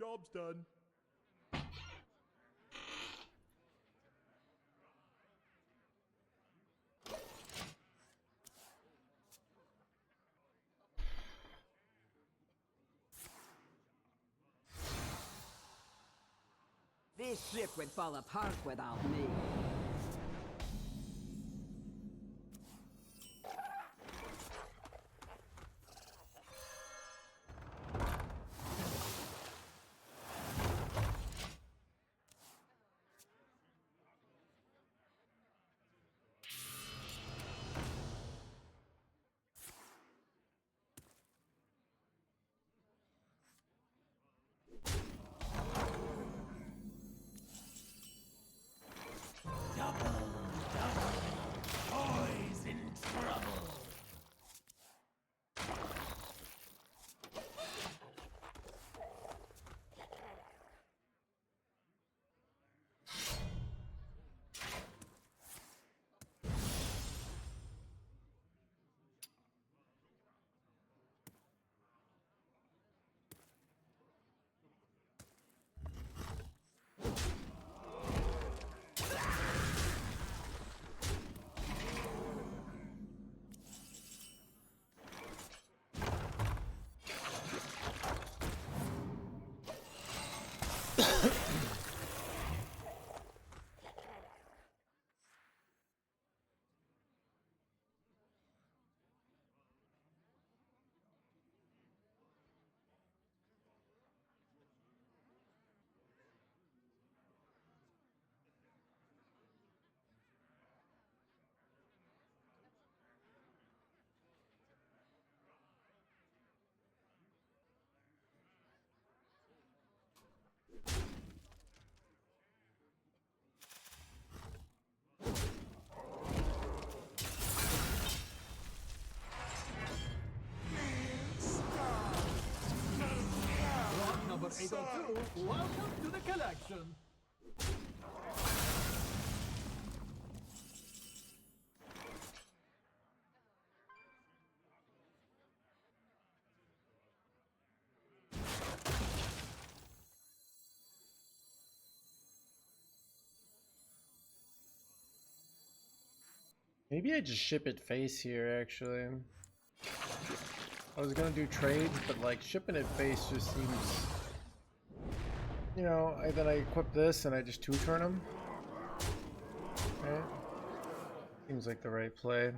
job's done. This ship would fall apart without me. Number 802, welcome to the collection. Maybe I just ship it face here, actually. I was gonna do trades, but like shipping it face just seems... You know, then I equip this and I just two-turn them. Right? Seems like the right play.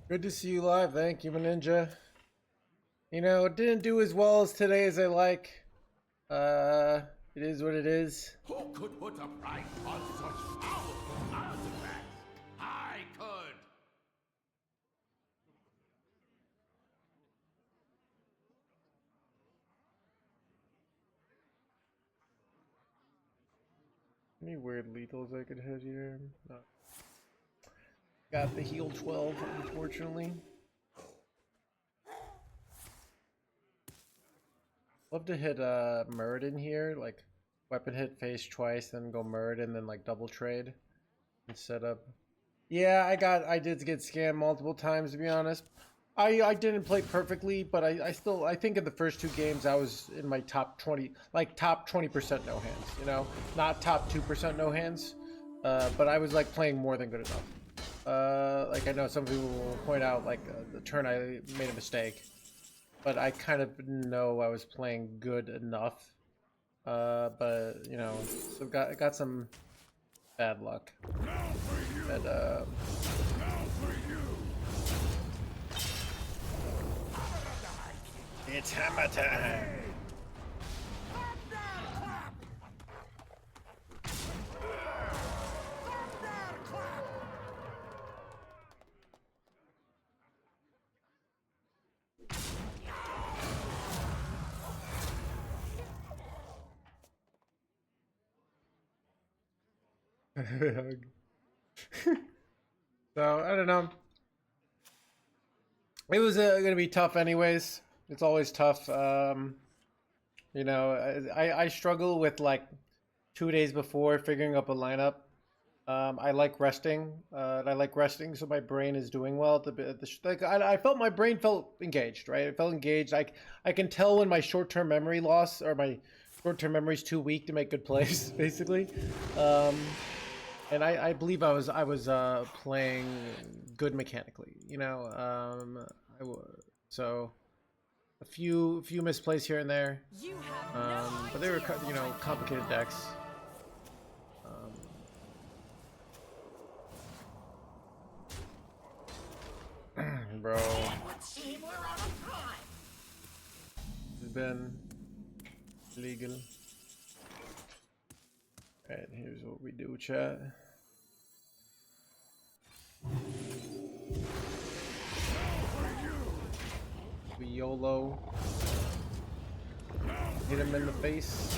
Good to see you live. Thank you, Ninja. You know, it didn't do as well as today as I like. It is what it is. Who could put a price on such powerful artifacts? I could! Any weird lethals I could hit here? No. Got the heal 12, unfortunately. Love to hit Muradin here, like weapon hit face twice, then go Muradin, then like double trade and set up. Yeah, I did get scammed multiple times, to be honest. I didn't play perfectly, but I think in the first two games I was in my top 20, like top 20% no hands, you know, not top 2% no hands, but I was like playing more than good enough. Like I know some people will point out like the turn I made a mistake, but I kind of know I was playing good enough. But you know, so got some bad luck. But It's hammer time. So I don't know. It was gonna be tough anyways. It's always tough. You know, I struggle with like 2 days before figuring up a lineup. I like resting. I like resting, so my brain is doing well. Like I felt my brain felt engaged, right? It felt engaged. I can tell when my short-term memory loss or my short-term memory is too weak to make good plays, basically. And I believe I was playing good mechanically, you know. So a few misplays here and there, but they were you know complicated decks. Bro, it's been legal. Alright, here's what we do, chat. We YOLO. Hit him in the face.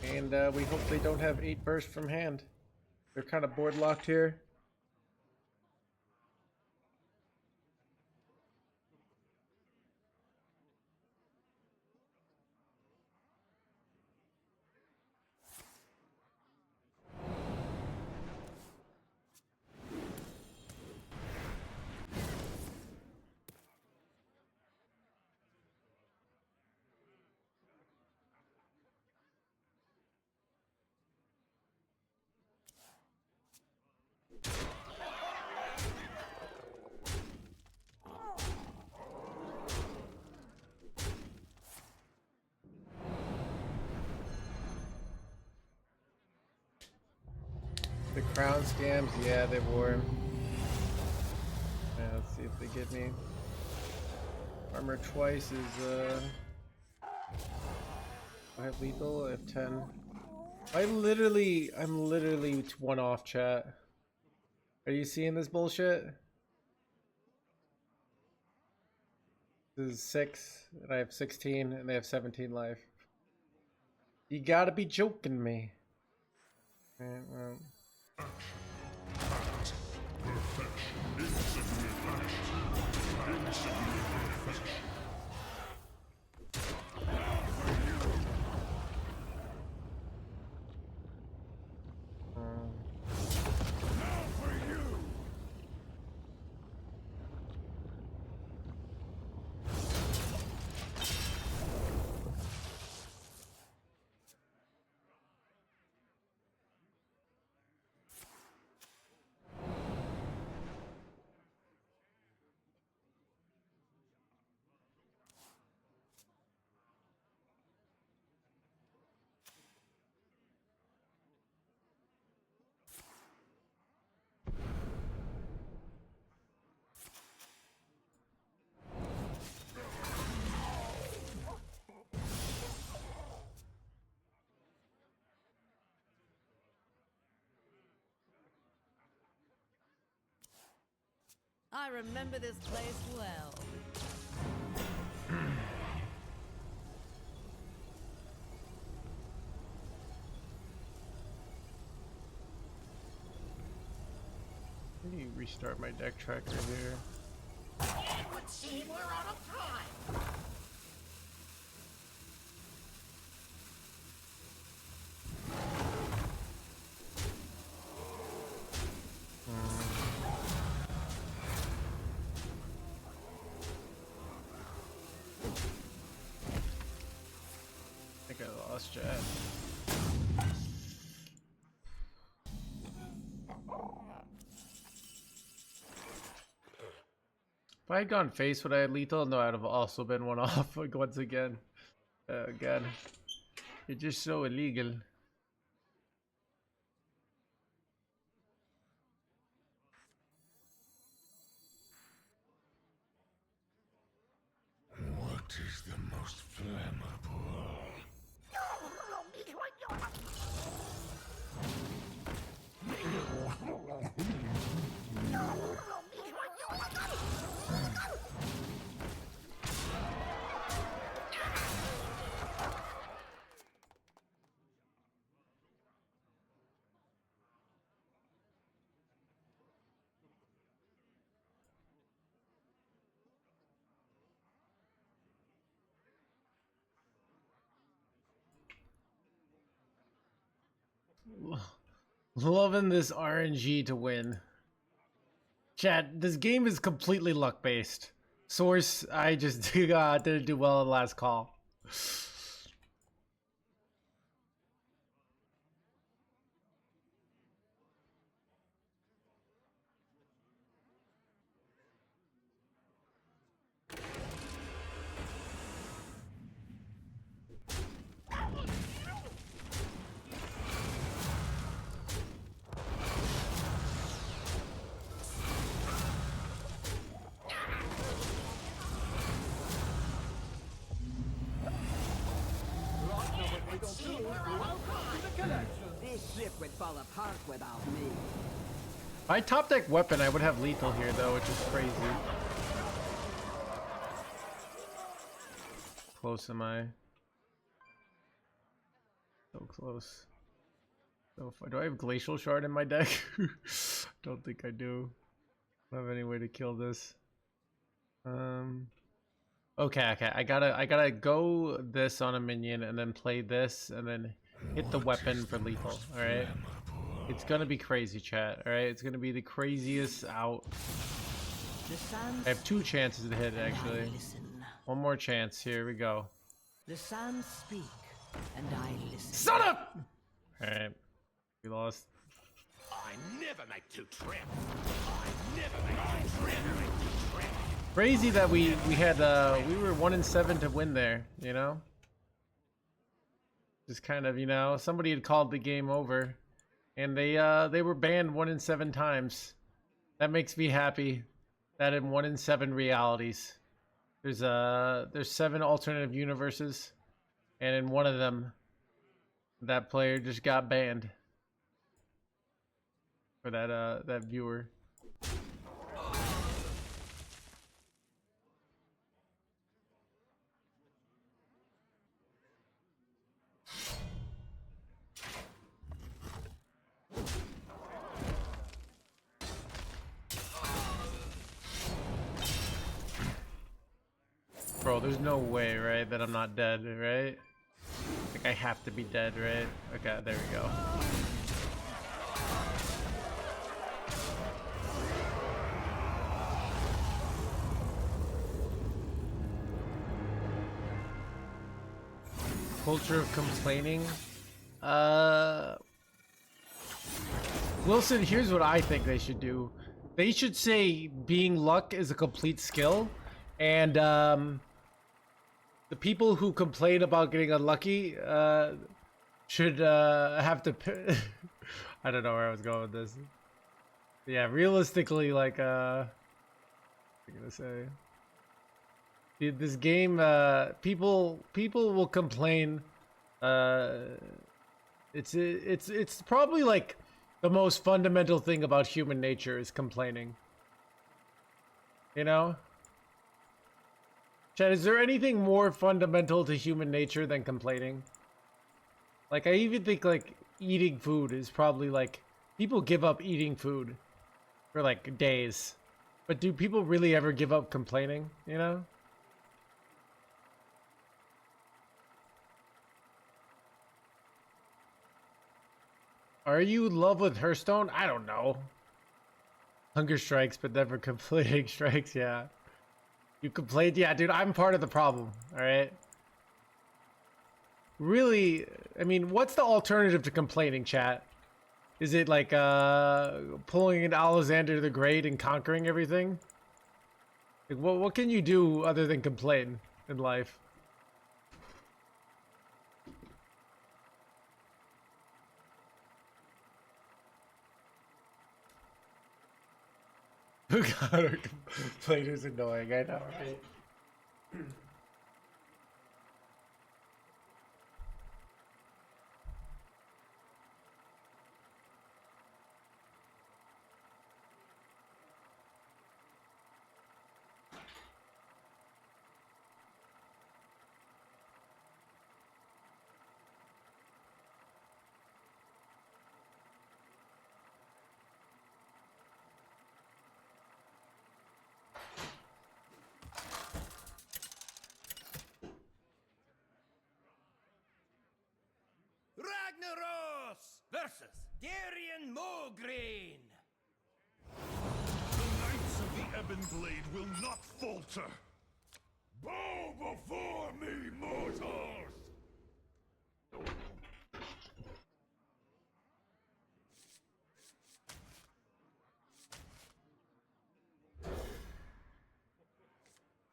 And we hope they don't have 8 burst from hand. They're kind of board locked here. The crown scams, yeah, they were. Yeah, let's see if they get me. Armor twice is I have lethal, I have 10. I'm literally 1 off, chat. Are you seeing this bullshit? This is 6, and I have 16, and they have 17 life. You gotta be joking me. Alright, well. I remember this place well. Let me restart my deck tracker here. It would seem we're out of time. I think I lost chat. If I had gone face, would I have lethal? No, I'd have also been 1 off like once again. God, you're just so illegal. What is the Loving this RNG to win. Chat, this game is completely luck based. Source, I just didn't do well in the last call. This ship would fall apart without me. My top deck weapon, I would have lethal here though, which is crazy. Close am I? So close. So far. Do I have Glacial Shard in my deck? Don't think I do. I don't have any way to kill this. Okay. I gotta go this on a minion and then play this and then hit the weapon for lethal. All right. It's gonna be crazy, chat. All right. It's gonna be the craziest out. I have 2 chances to hit it actually. One more chance. Here we go. The sands speak, and I listen. Son of! All right. We lost. I never make 2 trips. I never make 2 trips. Crazy that we had we were 1-7 to win there, you know? Just kind of, you know, somebody had called the game over and they were banned 1-7 times. That makes me happy that in 1-7 realities there's 7 alternative universes and in one of them that player just got banned for that viewer. Bro, there's no way, right, that I'm not dead, right? Like, I have to be dead, right? Okay, there we go. Culture of complaining? Wilson, here's what I think they should do. They should say being luck is a complete skill, and the people who complain about getting unlucky should have to I don't know where I was going with this. Yeah, realistically, like what am I gonna say? This game, people will complain. It's probably like the most fundamental thing about human nature is complaining. You know? Chad, is there anything more fundamental to human nature than complaining? Like, I even think, like, eating food is probably, like, people give up eating food for, like, days. But do people really ever give up complaining, you know? Are you in love with Hearthstone? I don't know. Hunger strikes, but never complaining strikes, yeah. You complained? Yeah, dude, I'm part of the problem, alright? Really, I mean, what's the alternative to complaining, chat? Is it like, pulling an Alexander the Great and conquering everything? Like, what can you do other than complain in life? God, complainers annoying, I know, right? versus Darian Mogreen. The Knights of the Ebon Blade will not falter! Bow before me, mortals!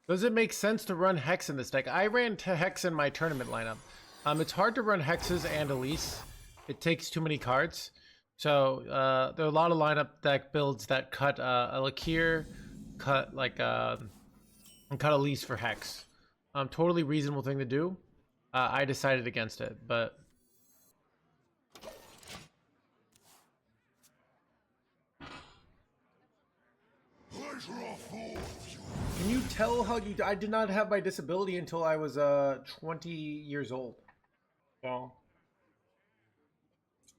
Does it make sense to run Hex in this deck? I ran to Hex in my tournament lineup. It's hard to run Hexes and Elise. It takes too many cards. So there are a lot of lineup deck builds that cut a Lakir, cut like and cut Elise for Hex. Totally reasonable thing to do. I decided against it, but can you tell how you? I did not have my disability until I was 20 years old.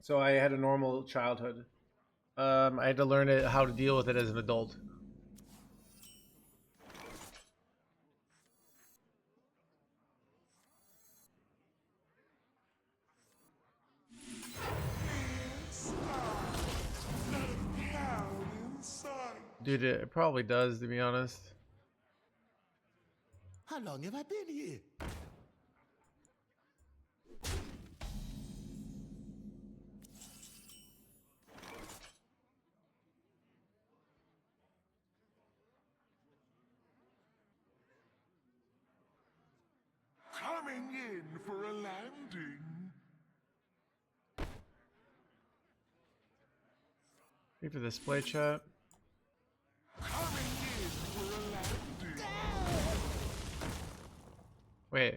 So I had a normal childhood. I had to learn how to deal with it as an adult. Dude, it probably does, to be honest. How long have I been here? Coming in for a landing. Wait for the display chat. Coming in for a landing. Wait.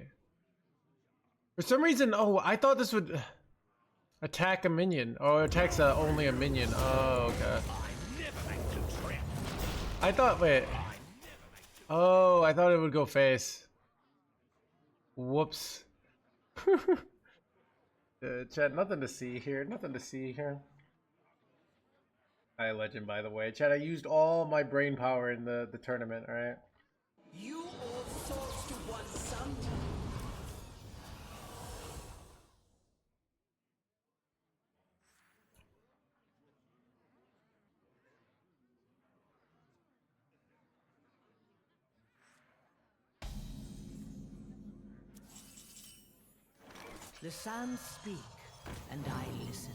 For some reason, oh, I thought this would attack a minion. Oh, it attacks only a minion. Oh, okay. I thought, wait. Oh, I thought it would go face. Whoops. Chat, nothing to see here. Nothing to see here. Hi, Legend, by the way. Chat, I used all my brain power in the tournament, alright? You all sought to want some. The sands speak, and I listen.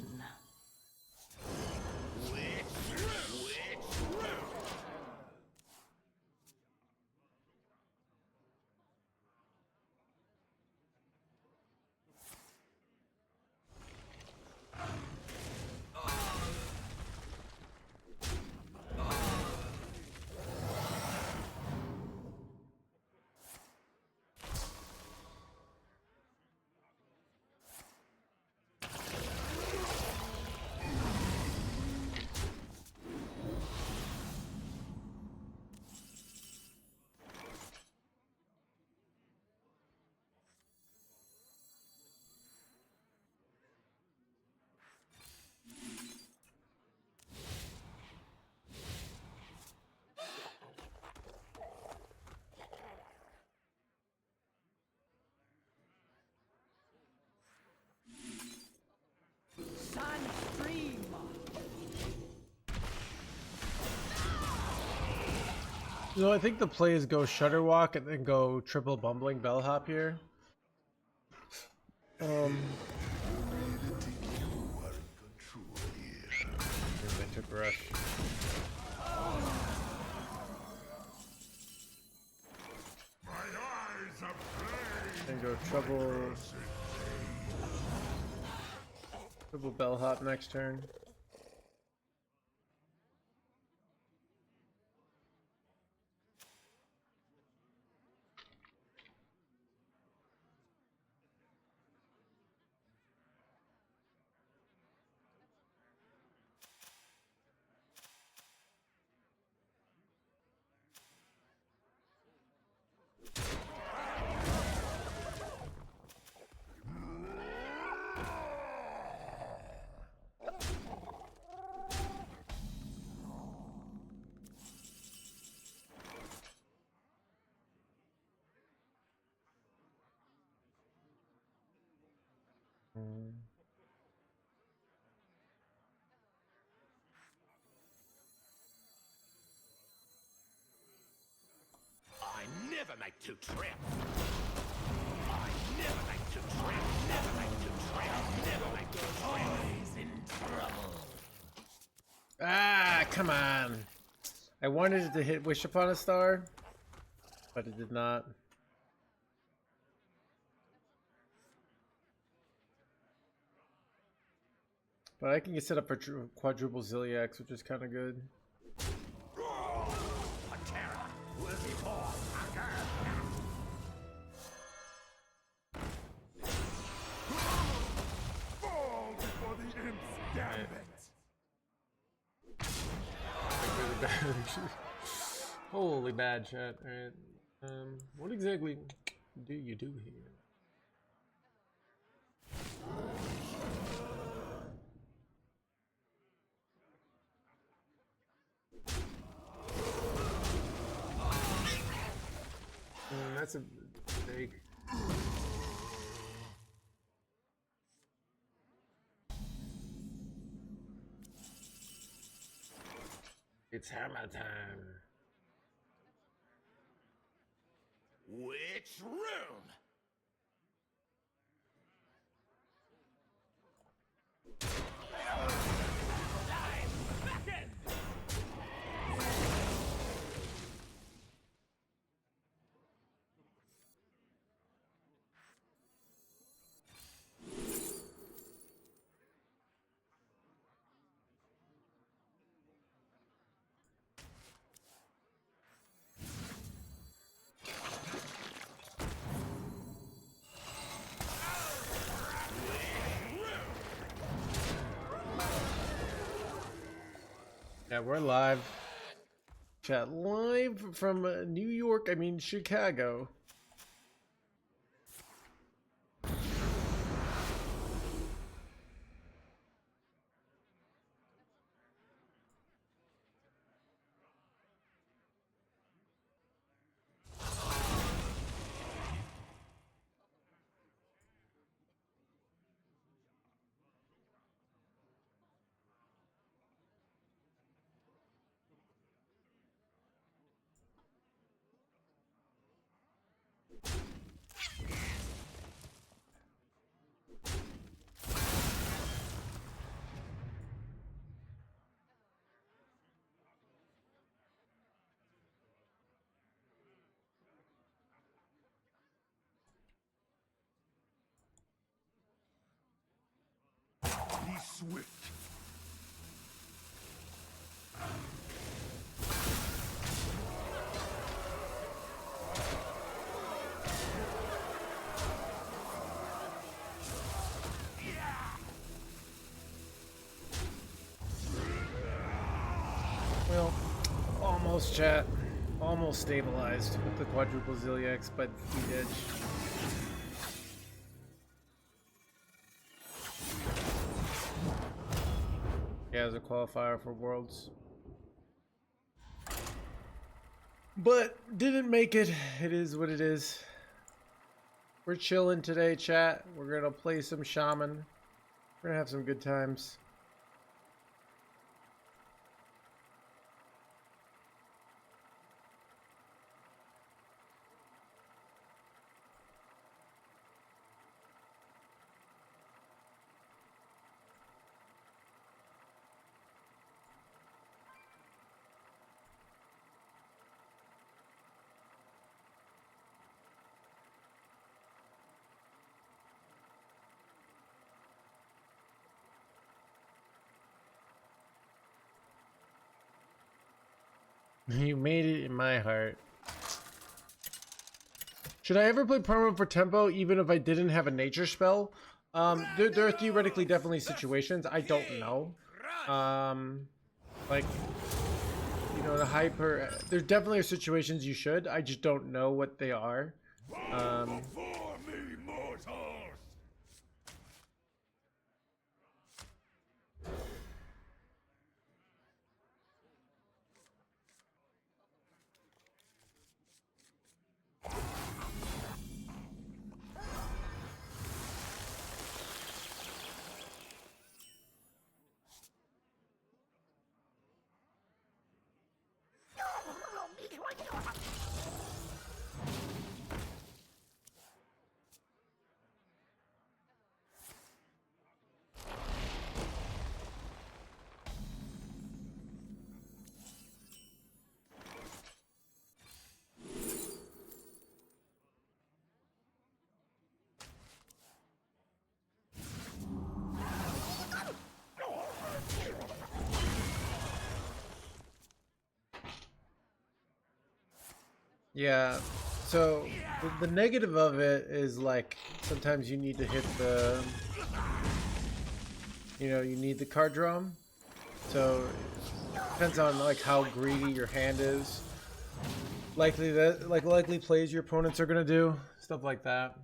Sunstream. So I think the play is go Shutter Walk and then go triple Bumbling Bellhop here. Winter Brush. My eyes are plain. Then go triple Bellhop next turn. make two trips. I never make two trips. Never make two trips. Never make two trips. Always in trouble. Ah, come on. I wanted it to hit Wish Upon a Star, but it did not. But I can get set up for quadruple Ziliax, which is kind of good. A terror will be born again. Fall before the imp's gambit. Really bad. Holy bad chat. Alright. What exactly do you do here? That's a mistake. It's hammer time. Which room? Yeah, we're live. Chat live from New York, I mean Chicago. Be swift. Well, almost chat. Almost stabilized with the quadruple Ziliax, but we did. Yeah, as a qualifier for Worlds. But didn't make it. It is what it is. We're chilling today, chat. We're gonna play some Shaman. We're gonna have some good times. You made it in my heart. Should I ever play permanent for tempo even if I didn't have a nature spell? There are theoretically definitely situations. I don't know. Like, you know, the hyper... There definitely are situations you should. I just don't know what they are. Before me, mortals. Yeah. So the negative of it is like sometimes you need to hit the, you need the card drum. So it depends on like how greedy your hand is. Likely plays your opponents are gonna do stuff like that.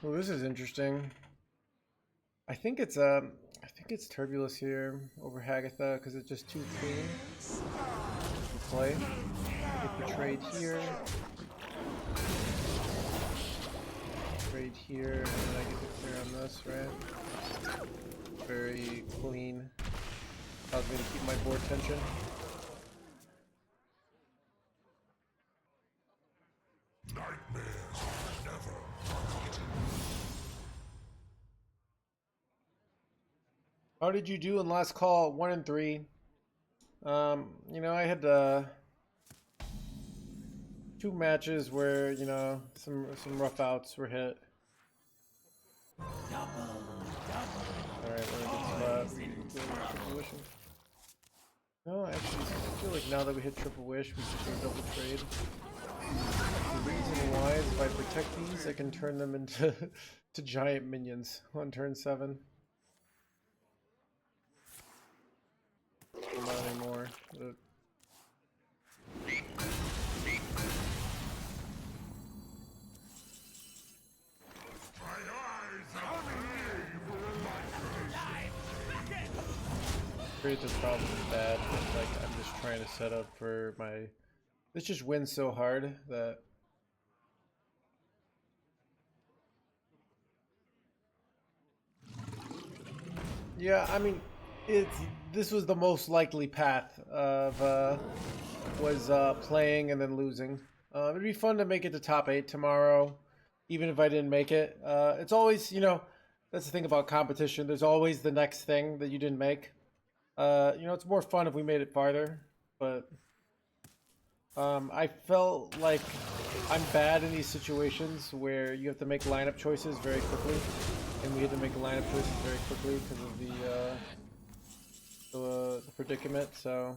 Well, this is interesting. I think it's Turbulus here over Hagatha because it's just too clean to play. Get the trade here, trade here, and then I get to clear on this, right? Very clean. I was gonna keep my board tension. How did you do in last call? 1 and 3. I had 2 matches where some rough outs were hit. All right, we're in a good spot. No, actually, I feel like now that we hit triple wish, we should do double trade. The reason why is if I protect these, I can turn them into to giant minions on turn 7. Not anymore. Creates a problem bad, but like I'm just trying to set up for my. This just wins so hard that. Yeah, I mean, this was the most likely path of playing and then losing. It'd be fun to make it to top 8 tomorrow, even if I didn't make it. It's always, that's the thing about competition. There's always the next thing that you didn't make. It's more fun if we made it farther, but I felt like I'm bad in these situations where you have to make lineup choices very quickly, and we had to make lineup choices very quickly because of the predicament. So.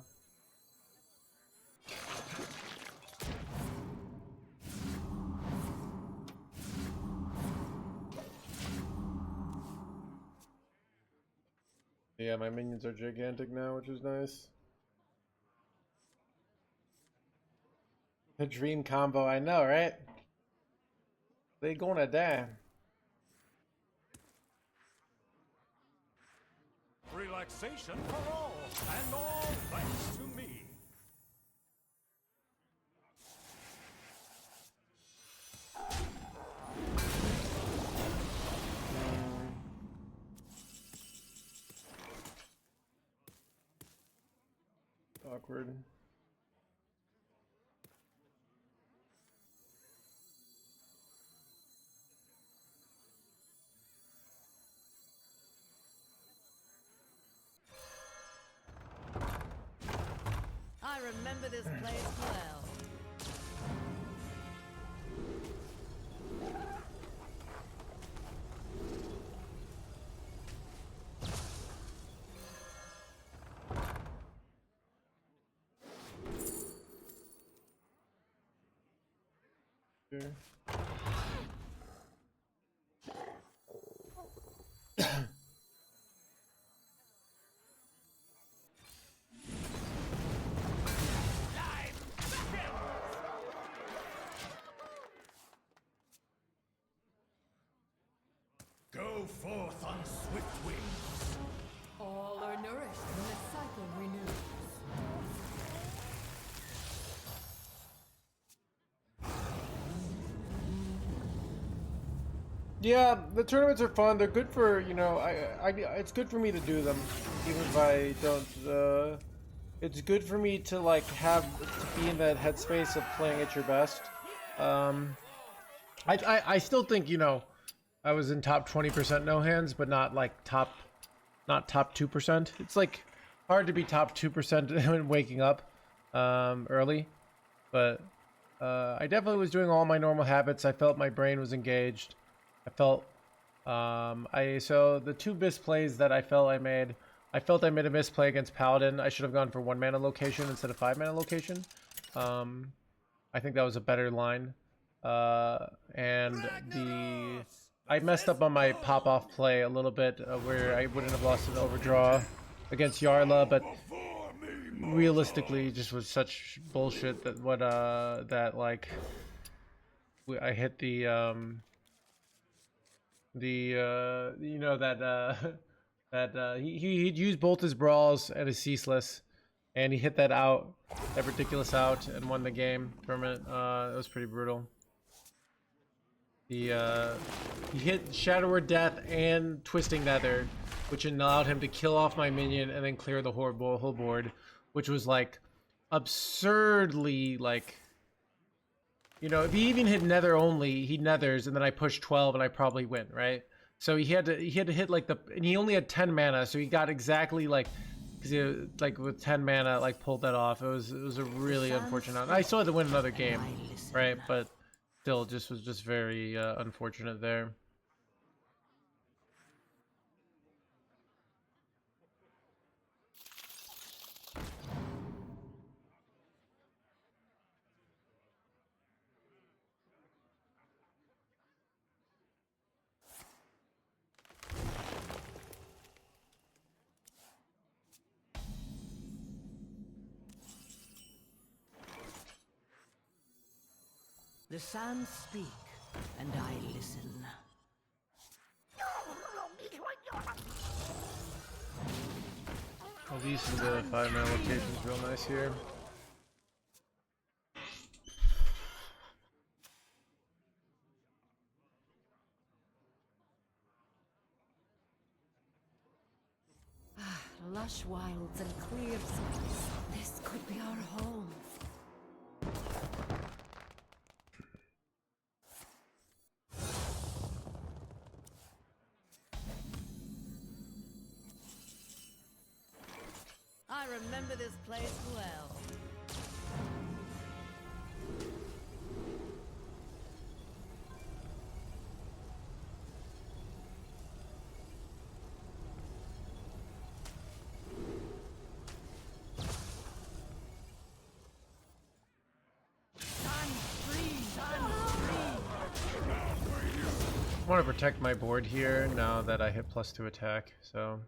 Yeah, my minions are gigantic now, which is nice. A dream combo, I know, right? They gonna die. Relaxation for all, and all thanks to me. Awkward. I remember this place well. Here. Go forth on swift wings. All are nourished when the cycle renews. Yeah, the tournaments are fun. They're good for, it's good for me to do them, even if I don't, it's good for me to, like, to be in that headspace of playing at your best. I still think, I was in top 20% no hands, but not, like, top 2%. It's like, hard to be top 2% when waking up early, but I definitely was doing all my normal habits. I felt my brain was engaged. I felt so the two misplays that I felt I made, I felt I made a misplay against Paladin. I should have gone for 1 mana location instead of 5 mana location. I think that was a better line. And I messed up on my pop-off play a little bit, where I wouldn't have lost an overdraw against Yarla, but realistically, it just was such bullshit that I hit the you know that he'd used both his brawls and his ceaseless, and he hit that ridiculous out, and won the game from it. It was pretty brutal. He hit Shadow Death and Twisting Nether, which allowed him to kill off my minion and then clear the whole board, which was like absurdly like, you know, if he even hit Nether only, he nethers and then I push 12 and I probably win, right? So he had to hit like and he only had 10 mana, so he got exactly like, because he like with 10 mana like pulled that off. It was a really unfortunate. I still had to win another game, right? But still, just was just very unfortunate there. The sands speak, and I listen. Well, these are the 5 mana locations, real nice here. Lush wilds and clear skies. This could be our home. I remember this place well. I want to protect my board here now that I hit +2 attack, so.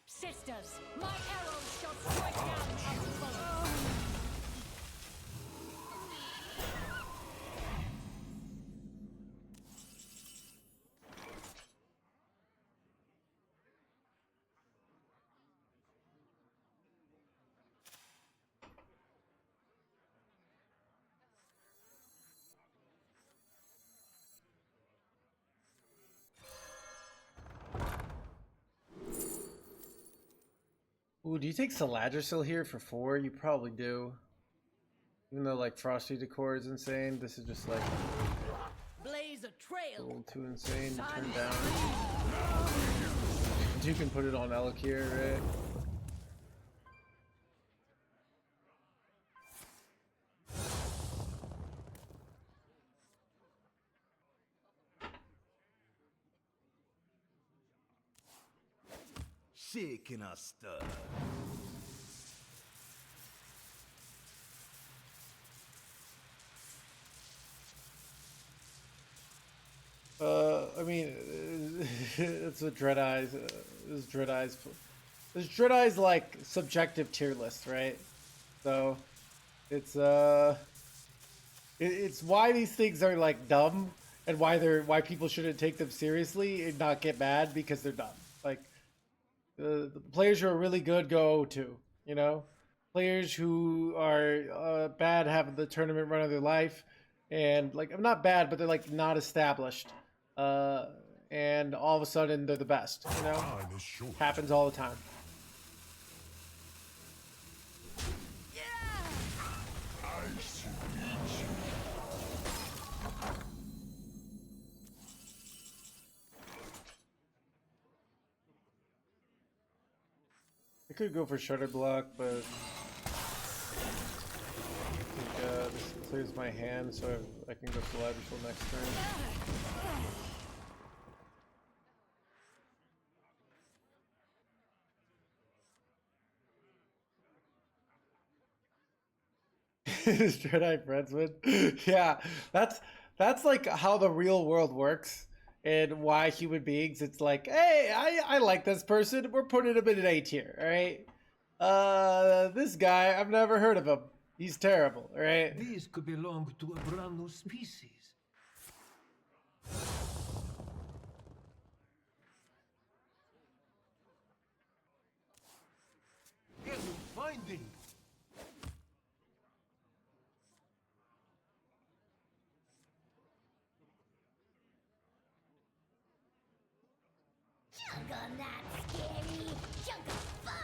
Sisters, my arrows shall strike down our foes. Ooh, do you take Saladrisil here for 4? You probably do. Even though like Frosty Decor is insane, this is just like Blaze a a trail. little too insane to turn down. You can put it on Elakir, right? Shaking a stir. I mean, it's what Dread Eyes. This Dread Eyes. This Dread Eyes like subjective tier list, right? So it's it's why these things are like dumb and why people shouldn't take them seriously and not get mad because they're dumb. Like the players who are really good go to, you know, players who are bad have the tournament run of their life, and like I'm not bad, but they're like not established, and all of a sudden they're the best. You know, Time is short. happens all the time. I should eat you. I could go for Shutter Block, but I think this clears my hand, so I can go to the library till next turn. Is Jedi friends with? Yeah, that's like how the real world works and why human beings. It's like, hey, I like this person. We're putting him in an A tier. All right. This guy, I've never heard of him. He's terrible. All right. These could belong to a brand new species. Get finding. Jungle not scary. Jungle fun.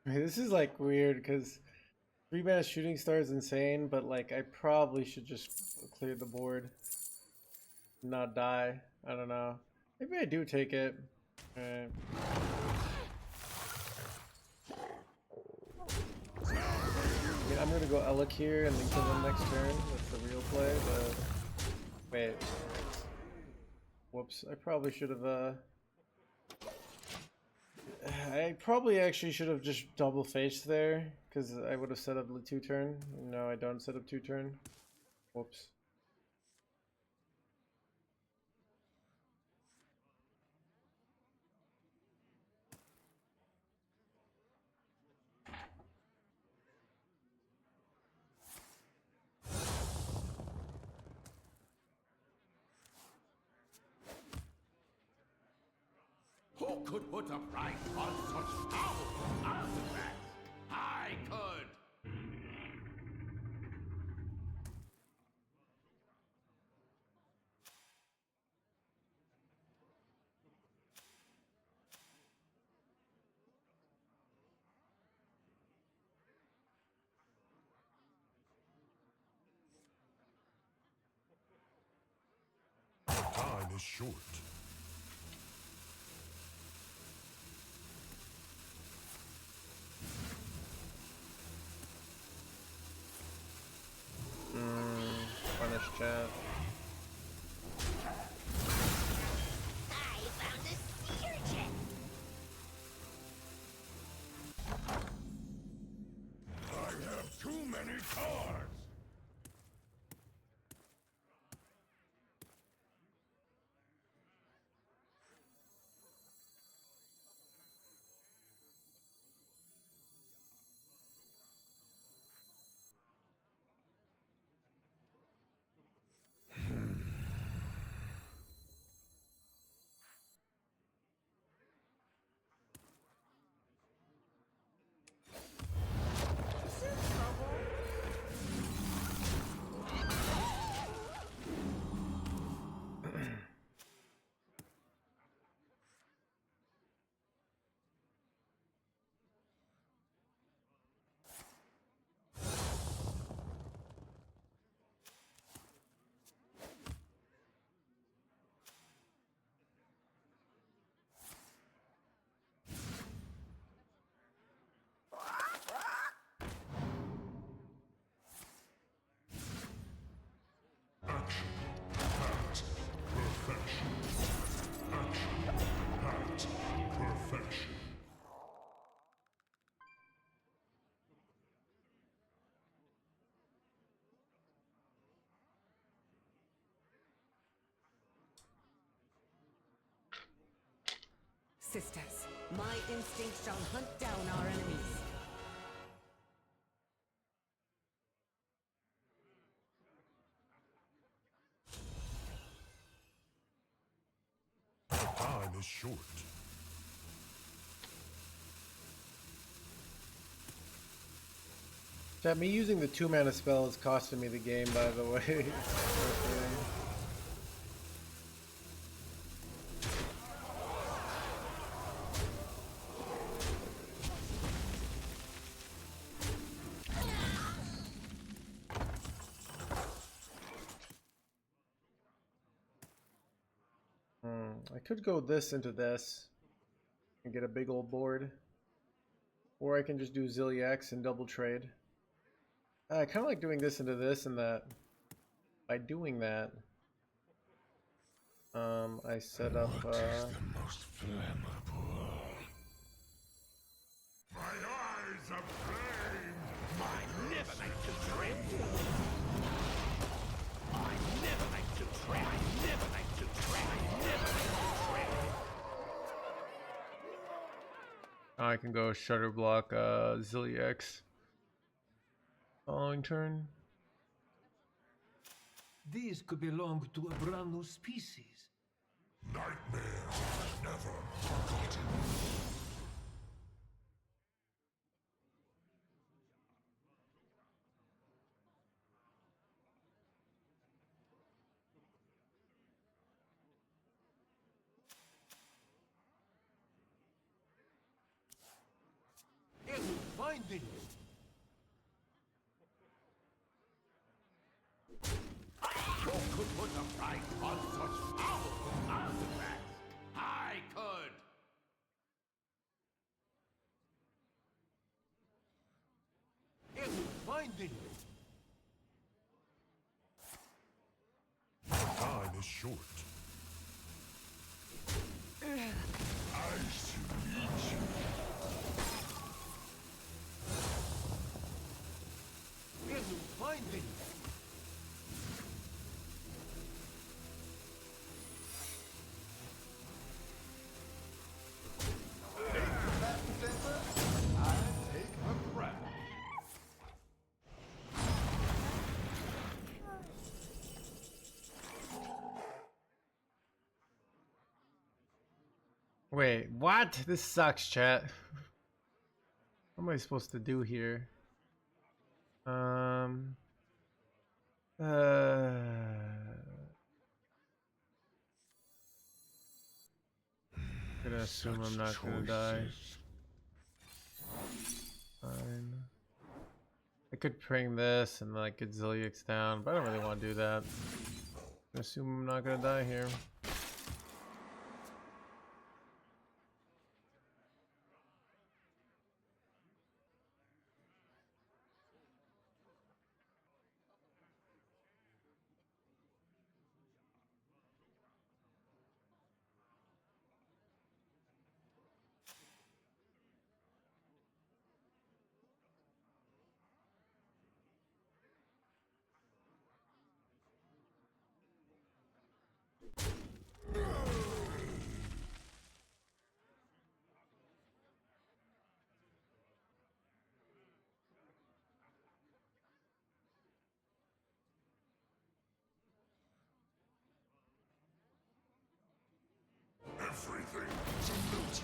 This is like weird because 3-mana shooting star is insane, but like I probably should just clear the board, not die. I don't know. Maybe I do take it. All right. I mean, I'm gonna go Elec here and then kill them next turn. That's the real play, but wait. Whoops, I probably should have I probably actually should have just double faced there, because I would have set up the 2-turn. No, I don't set up 2-turn. Whoops. Who could put a price on such powerful artifacts? I could. Time is short. Punish chat. I found a sea urchin. I have too many cards. sisters. My instinct shall hunt down our enemies. Time is short. Chat, me using the 2-mana spell is costing me the game, by the way. Okay. I could go this into this and get a big old board. Or I can just do Zilliax and double trade. I kind of like doing this into this and that. By doing that, I set up. Most flammable. My eyes are flame. I never like to tread. I never like to tread. I never like to tread. I never like to tread. I can go Shutter Block, Zilliax. Following turn. These could belong to a brand new species. Nightmare never forgotten. It will find thee. You could put a price on such powerful artifacts. I could. It will find thee. Time is short. I shall eat you. It will find thee. Wait, what? This sucks, chat. What am I supposed to do here? Gonna assume I'm not gonna die. Fine. I could ping this and like get Zilliax down, but I don't really want to do that. I assume I'm not gonna die here. Everything is a moot.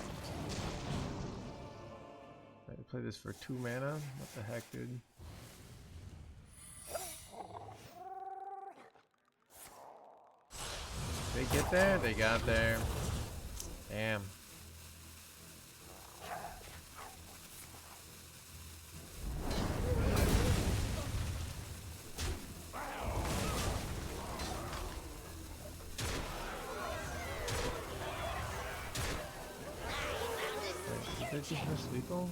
I play this for 2 mana? What the heck, dude? They get there? They got there. Damn. Wait, did they just miss lethal?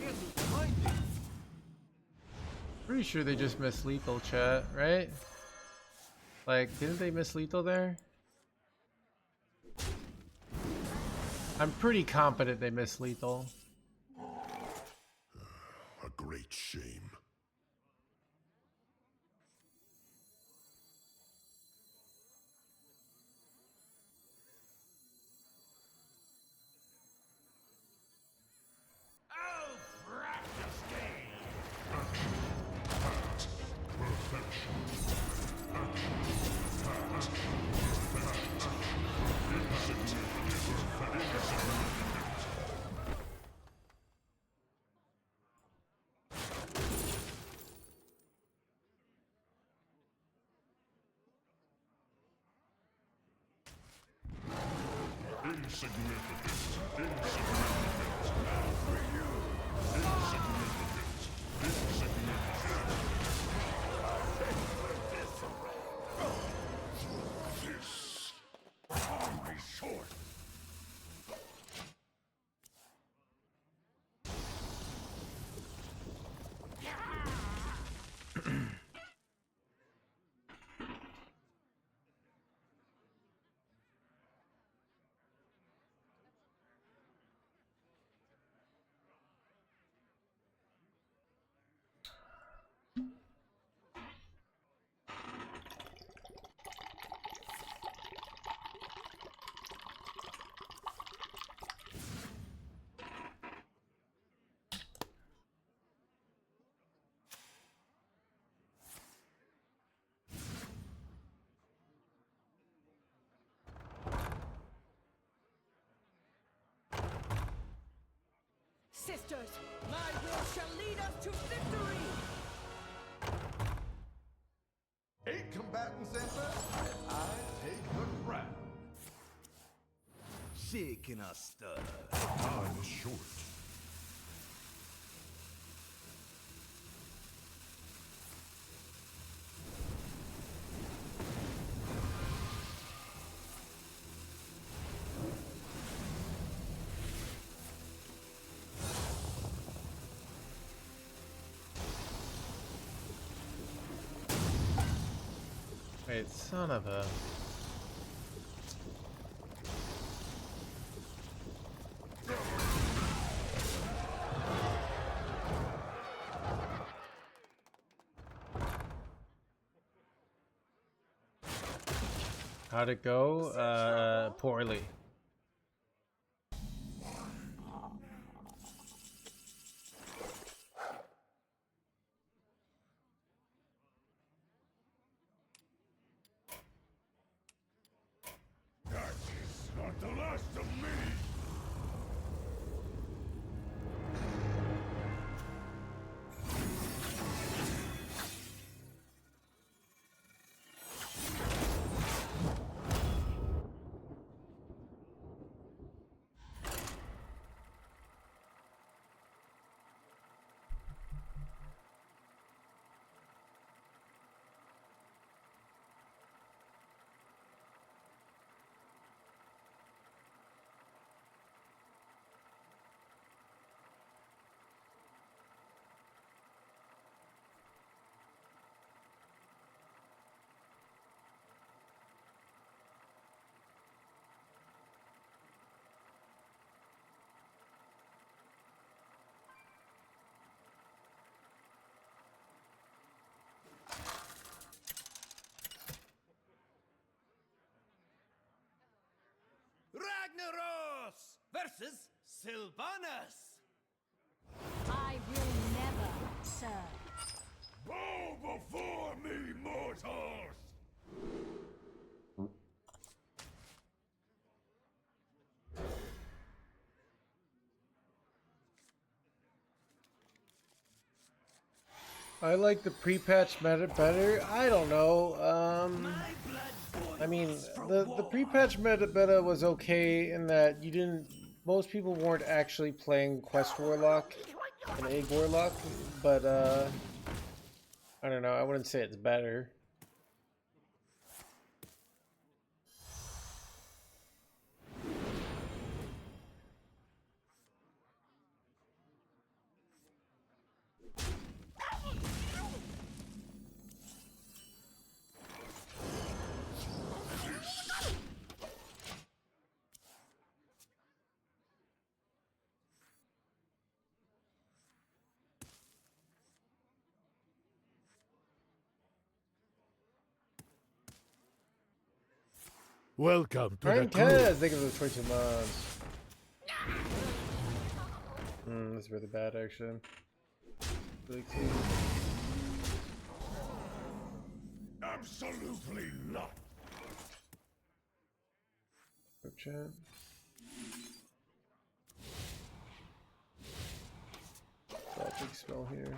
It will find thee. Pretty sure they just missed lethal, chat, right? Like, didn't they miss lethal there? I'm pretty confident they missed lethal. A great shame. Sisters, my will shall lead us to victory! 8 combatants enter, and I take the crown. Shaking a stir. Time is short. Wait, son of a... How'd it go? Poorly. That is not the last of me! Ragnaros versus Sylvanas. I will never serve. Bow before me, mortals! I like the pre-patch meta better. I don't know. I mean, the pre-patch meta was okay in that you didn't. Most people weren't actually playing Quest Warlock and Egg Warlock, but I don't know. I wouldn't say it's better. Welcome to the Ryan crew. Kez, thank you for the 22 months. That's really bad, actually. Really cute. Absolutely not! Quick chat. Got a big spell here.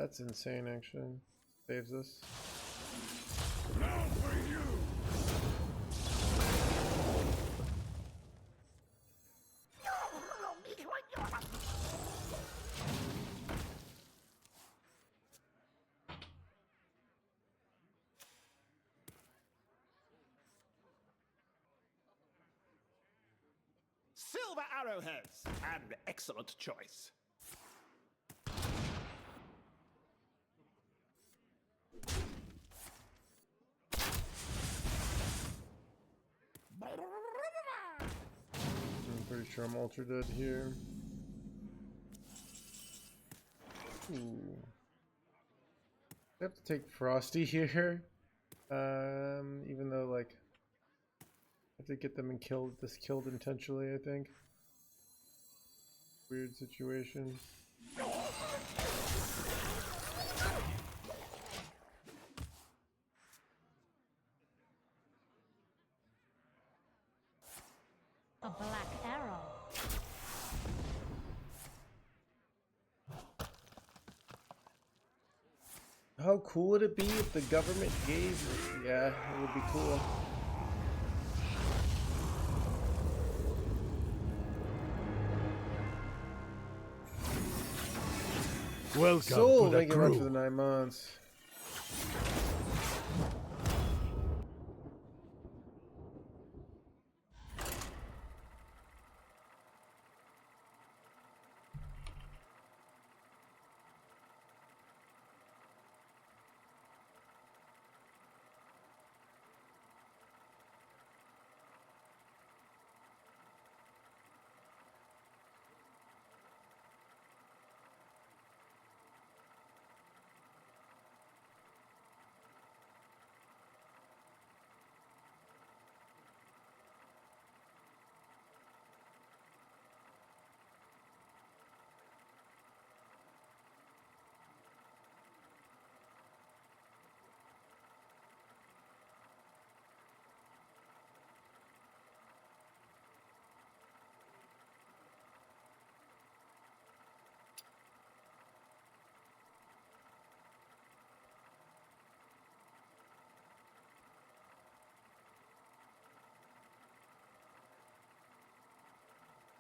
That's insane, actually. Saves us. Now for you! Silver arrowheads! An excellent choice. I'm pretty sure I'm ultra dead here. Ooh. I have to take Frosty here. Even though like I have to get them killed intentionally, I think. Weird situation. A black arrow. How cool would it be if the government gave it? Yeah, it would be cool. Welcome Soul, to the make it run for crew. the 9 months.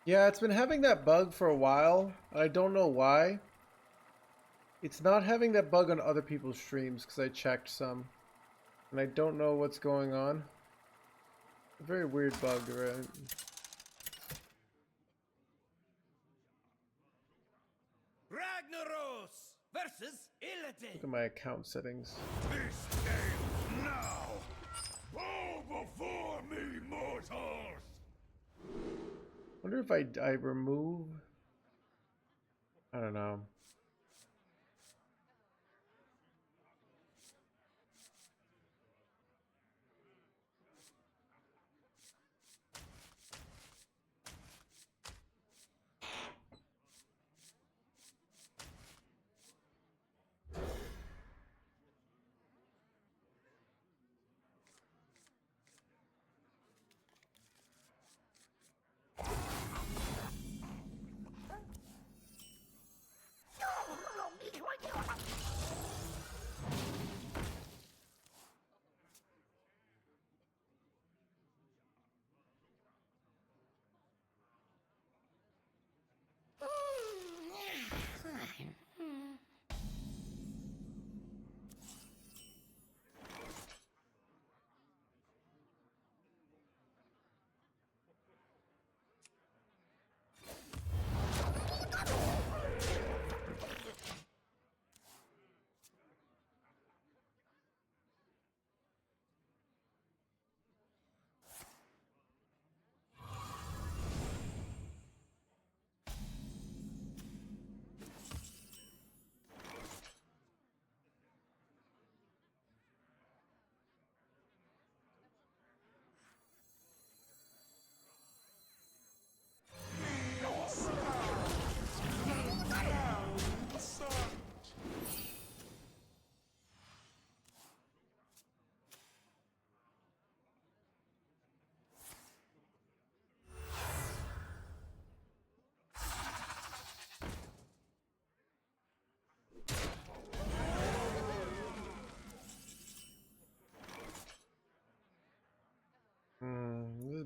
Yeah, it's been having that bug for a while. I don't know why. It's not having that bug on other people's streams because I checked some. And I don't know what's going on. A very weird bug, right? Ragnaros versus Illidan. Look at my account settings. This ends now! Bow before me, mortals! Wonder if I remove. I don't know.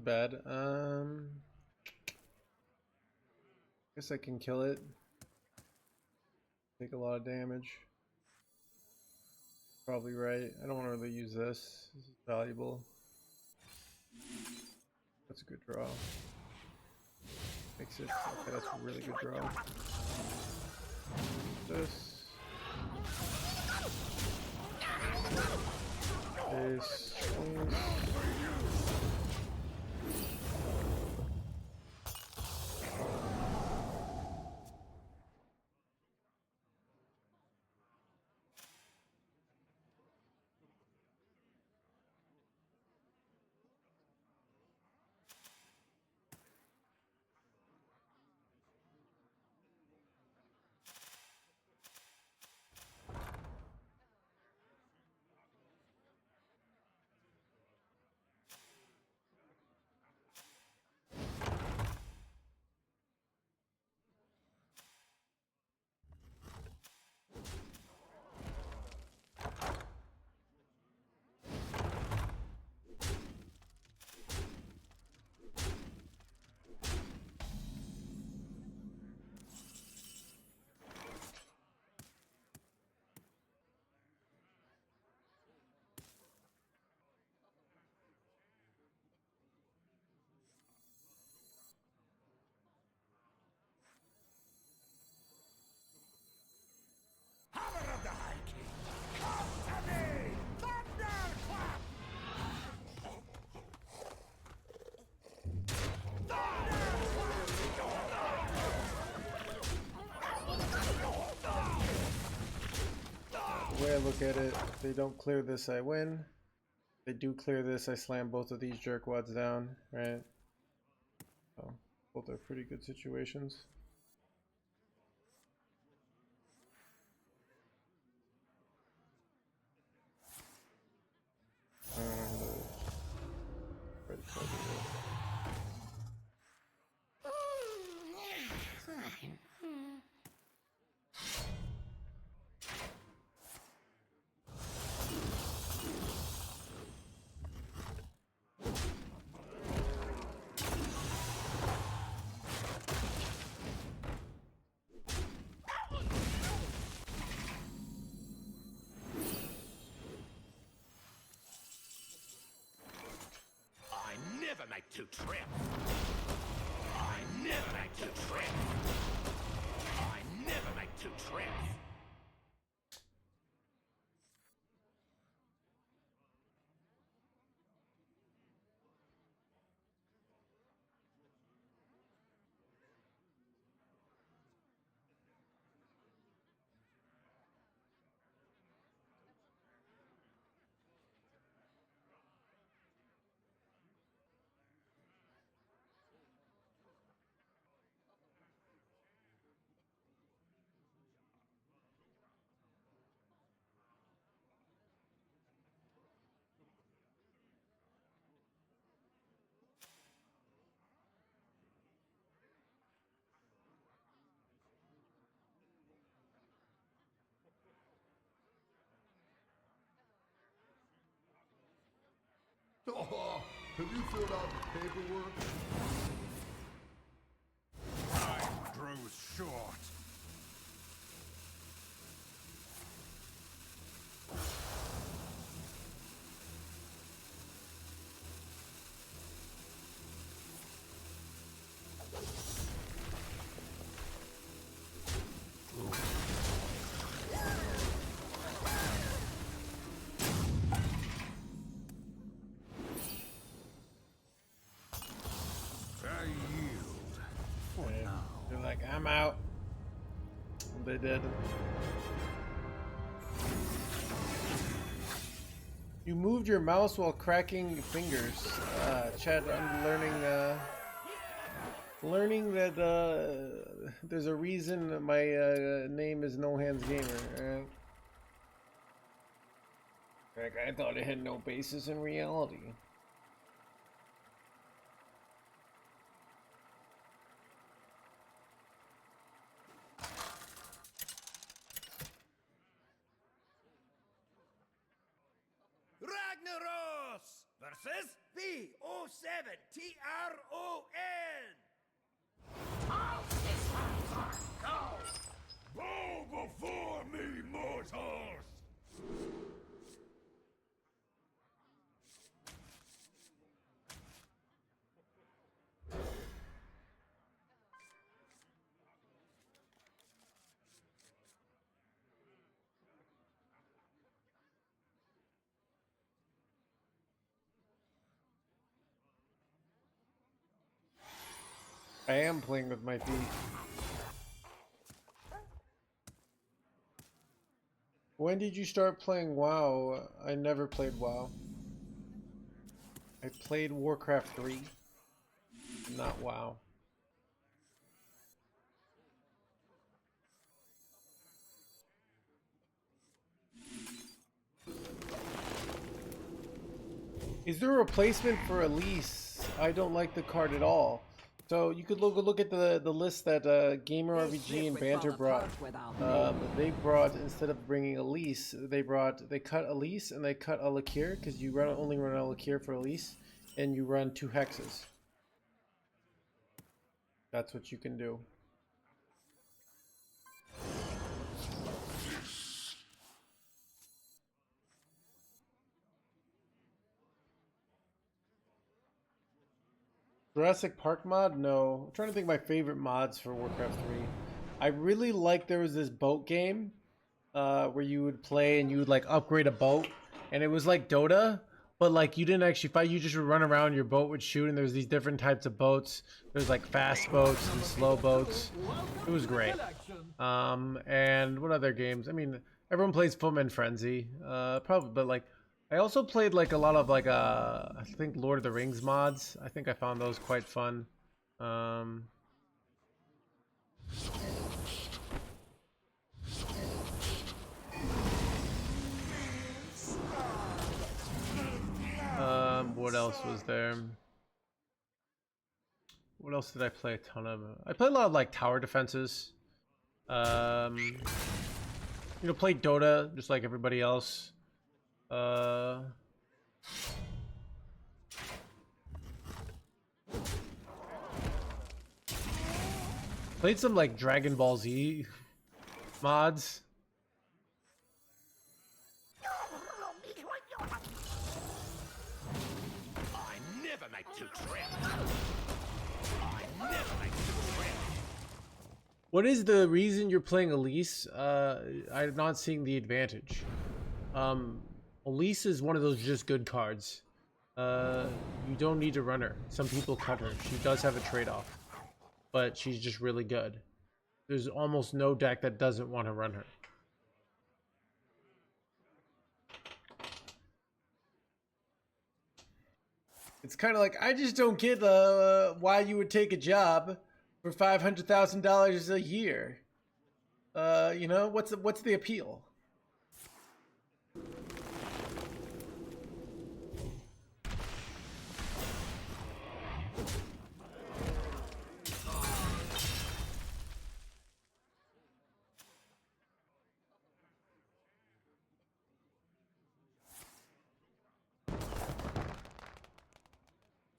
bad. Guess I can kill it. Take a lot of damage. Probably right. I don't want to really use this. This is valuable. That's a good draw. Makes it. Okay, that's a really good draw. This. This. Hammer of the High King! Come to me! Thunderclap! The way I look at it, if they don't clear this, I win. If they do clear this, I slam both of these jerkwads down, right? So, both are pretty good situations. Pretty clever. I never like to trip. I never like to trip. I never like to trip. Oh, have you filled out the paperwork? Time grows short. I yield for Yeah. now. They're like, I'm out. They did. You moved your mouse while cracking fingers. Chad, I'm learning that there's a reason my name is NoHandsGamer. Like, I thought it had no basis in reality. Ragnaros versus VOCs. 7 TRON. Bow before me, mortals! I am playing with my feet. When did you start playing WoW? I never played WoW. I played Warcraft 3, not WoW. Is there a replacement for Elise? I don't like the card at all. So you could look at the list that Gamer RVG and Banter brought. They brought, instead of bringing Elise, they cut Elise and they cut Alakir, because you only run Alakir for Elise, and you run 2 hexes. That's what you can do. Jurassic Park mod? No. I'm trying to think of my favorite mods for Warcraft 3. I really liked, there was this boat game where you would play and you would like upgrade a boat, and it was like Dota, but like you didn't actually fight, you just would run around, your boat would shoot, and there's these different types of boats. There's like fast boats and slow boats. It was great. And what other games? I mean, everyone plays Footman Frenzy, probably, but like I also played like a lot of like I think Lord of the Rings mods. I think I found those quite fun. What else was there? What else did I play a ton of? I played a lot of like tower defenses. You know, played Dota just like everybody else. Played some like Dragon Ball Z mods. I never make 2 trips. I never make 2 trips. What is the reason you're playing Elise? I'm not seeing the advantage. Elise is one of those just good cards. You don't need to run her. Some people cut her. She does have a trade-off, but she's just really good. There's almost no deck that doesn't want to run her. It's kind of like, I just don't get why you would take a job for $500,000 a year. You know, what's the appeal?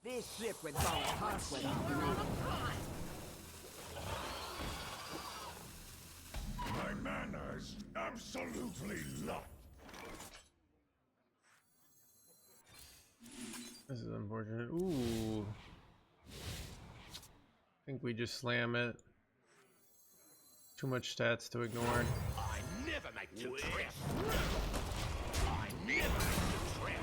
This ship would fall apart without me. My manners absolutely not. This is unfortunate. Ooh. I think we just slam it. Too much stats to ignore. I never make 2 trips. I never make 2 trips.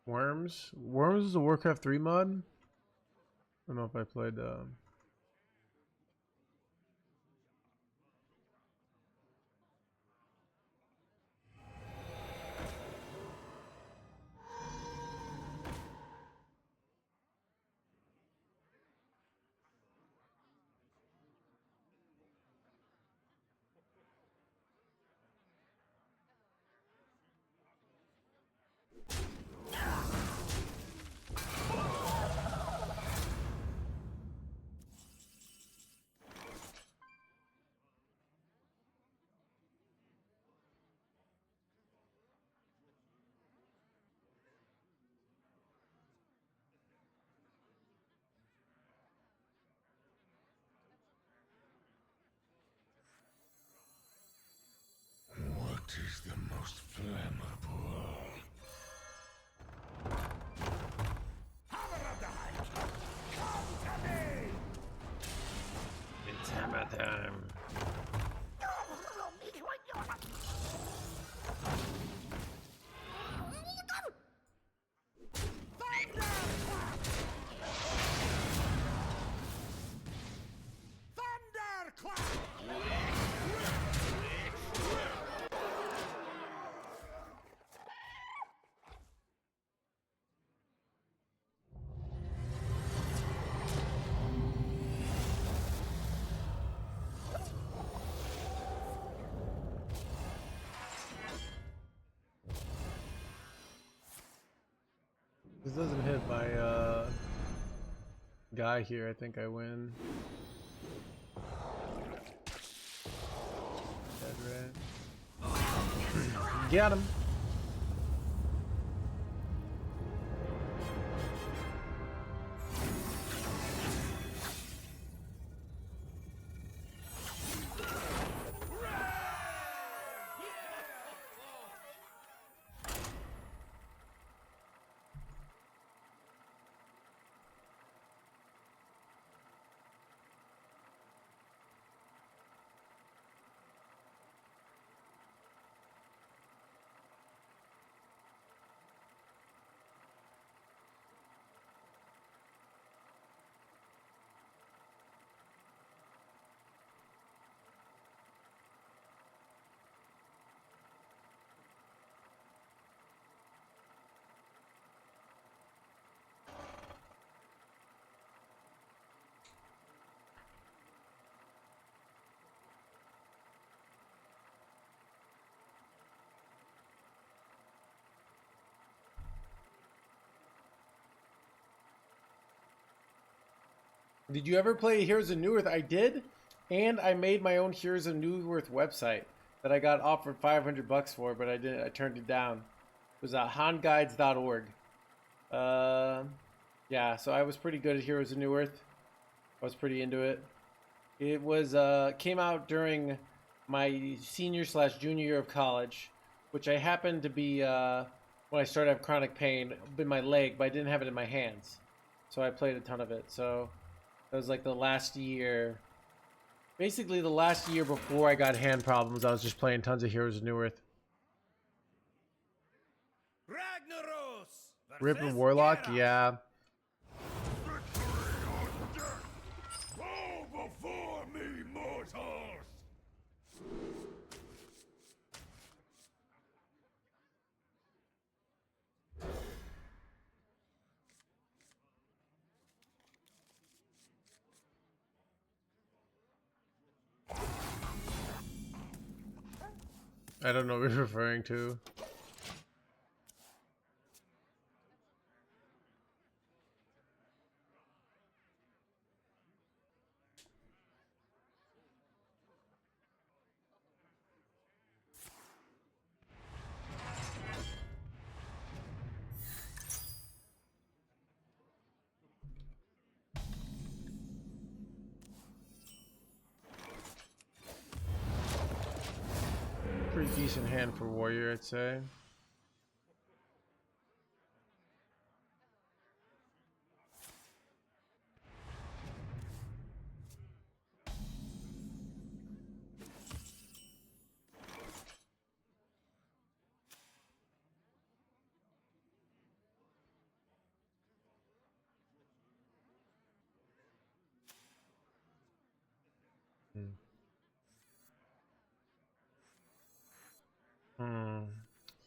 Worms? Worms is a Warcraft 3 mod? I don't know if I played time. This doesn't hit my guy here. I think I win. Dead rat. Get him. Did you ever play Heroes of Newerth? I did, and I made my own Heroes of Newerth website that I got offered 500 bucks for, but I didn't. I turned it down. It was at handguides.org. Yeah, so I was pretty good at Heroes of Newerth. I was pretty into it. It was came out during my senior/junior year of college, which I happened to be when I started to have chronic pain in my leg, but I didn't have it in my hands, so I played a ton of it. So that was like the last year, basically the last year before I got hand problems. I was just playing tons of Heroes of Newerth. Ragnaros! Rip and Warlock, yeah. Bow before me, mortals! I don't know what you're referring to. Pretty decent hand for Warrior, I'd say.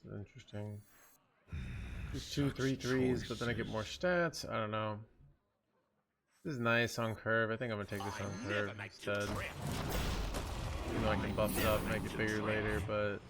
This is interesting. Just 2 3/3s, but then I get more stats. I don't know. This is nice on curve. I think I'm gonna take this on curve instead. Even though I can buff it up, make it bigger later, but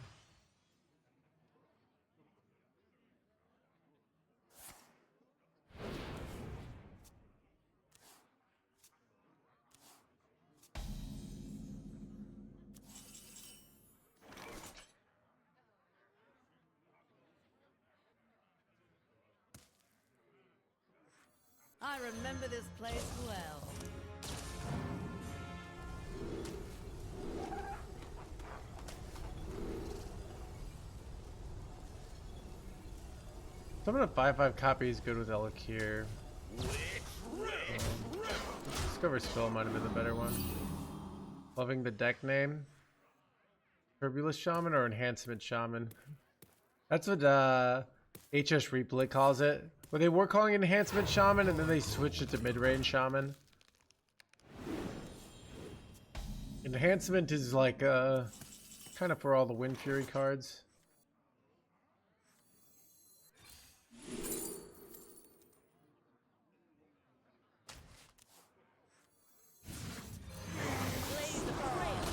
I remember this place well. some of the 5/5 copy is good with Elixir. Discover Spill might have been the better one. Loving the deck name. Turbulus Shaman or Enhancement Shaman? That's what HS Replay calls it. Well, they were calling it Enhancement Shaman and then they switched it to Mid-Range Shaman. Enhancement is like kind of for all the Wind Fury cards. Blaze the trail.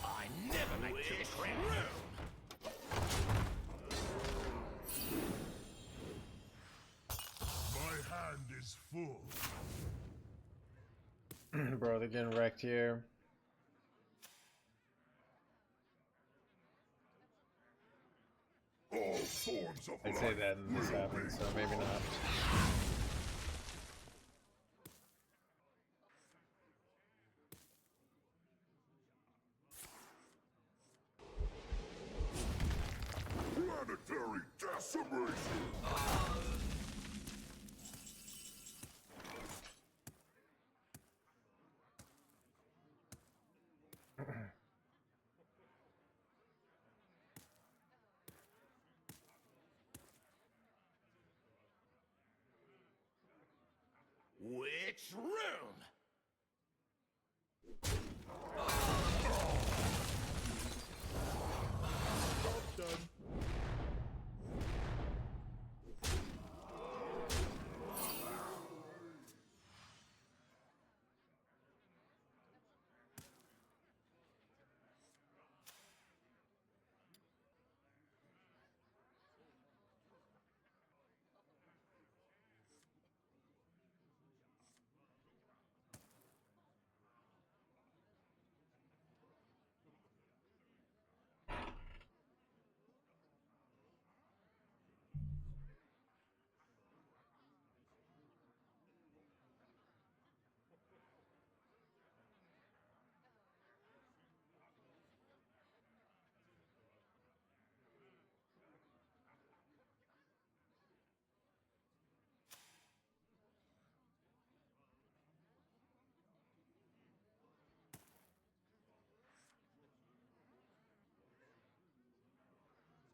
I never make two trips. My hand is full. Bro, they're getting wrecked here. All forms of I'd say life that and this will happens, be so maybe not. planetary decimation. Which room?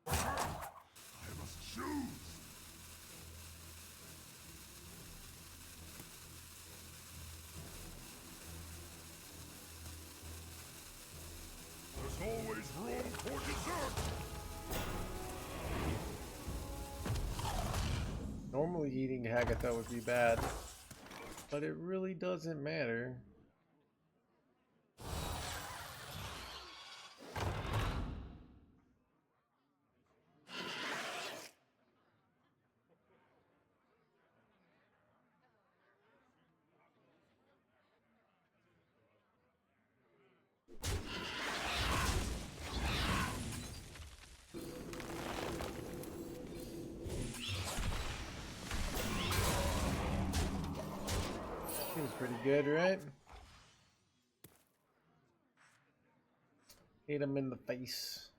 I must choose. There's always room for dessert. Normally eating Hagatha would be bad, but it really doesn't matter. Seems pretty good, right? Hit him in the face.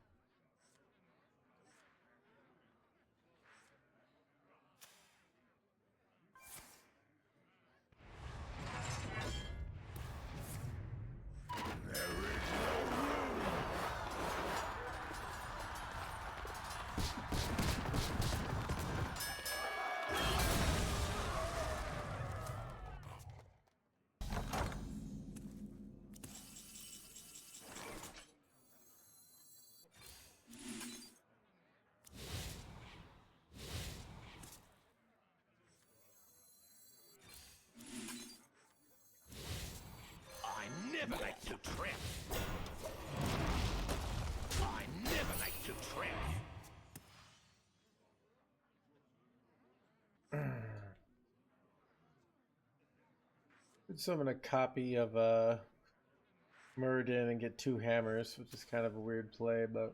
summon a copy of Muradin and get 2 hammers, which is kind of a weird play, but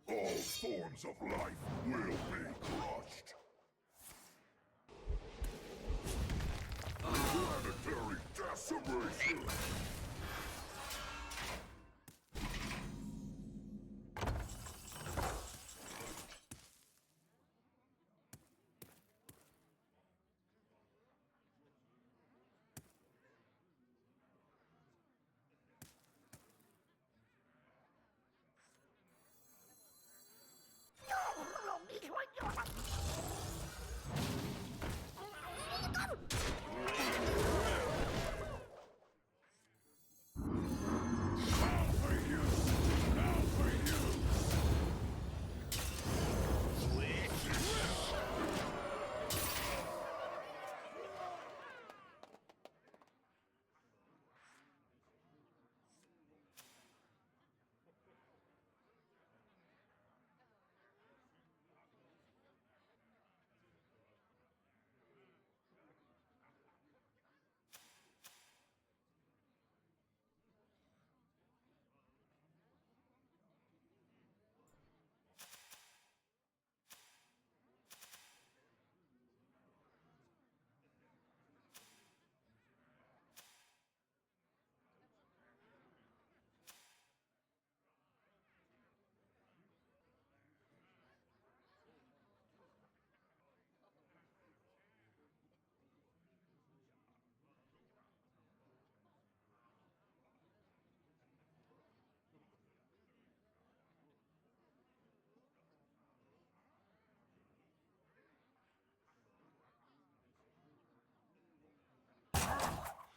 All forms of life will be crushed. Planetary decimation.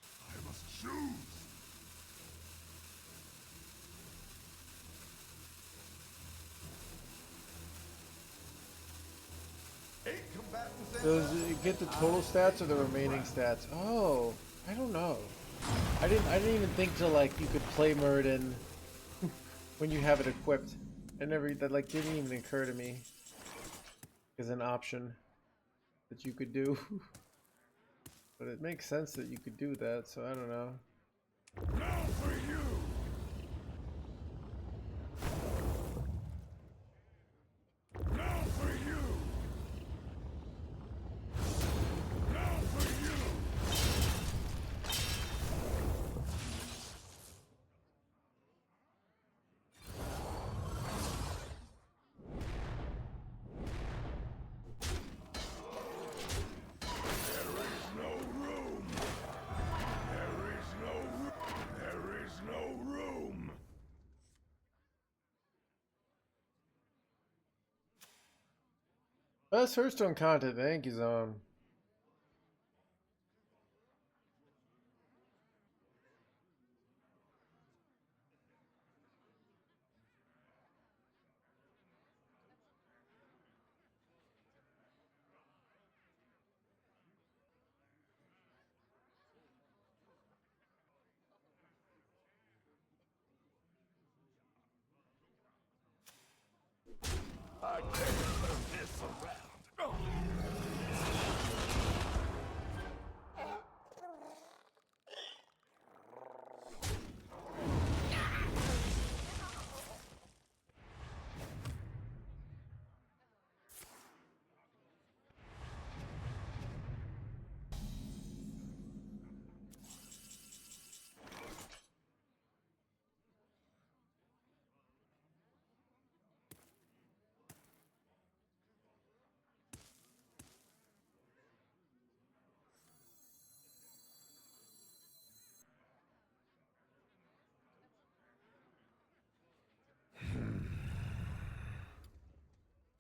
I must choose. does it get the total stats or the remaining stats? Oh, I don't know. I didn't even think to like you could play Muradin when you have it equipped. That like didn't even occur to me as an option that you could do. But it makes sense that you could do that, so I don't know. Now for you. Now for you. Now for you. There is no room. There is no room. There is no room. That's Hearthstone content, thank you, Zone. I can't turn this around.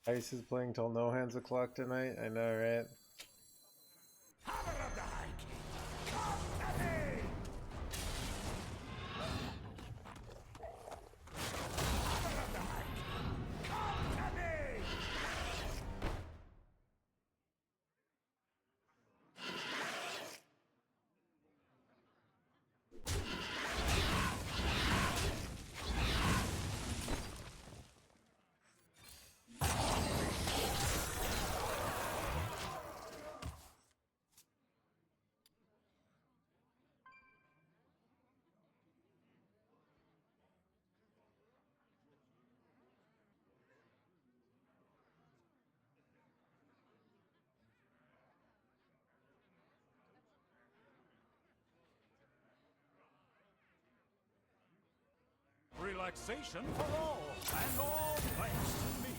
Ice is playing till no hands o'clock tonight. I know, right? relaxation for all, and all thanks to me.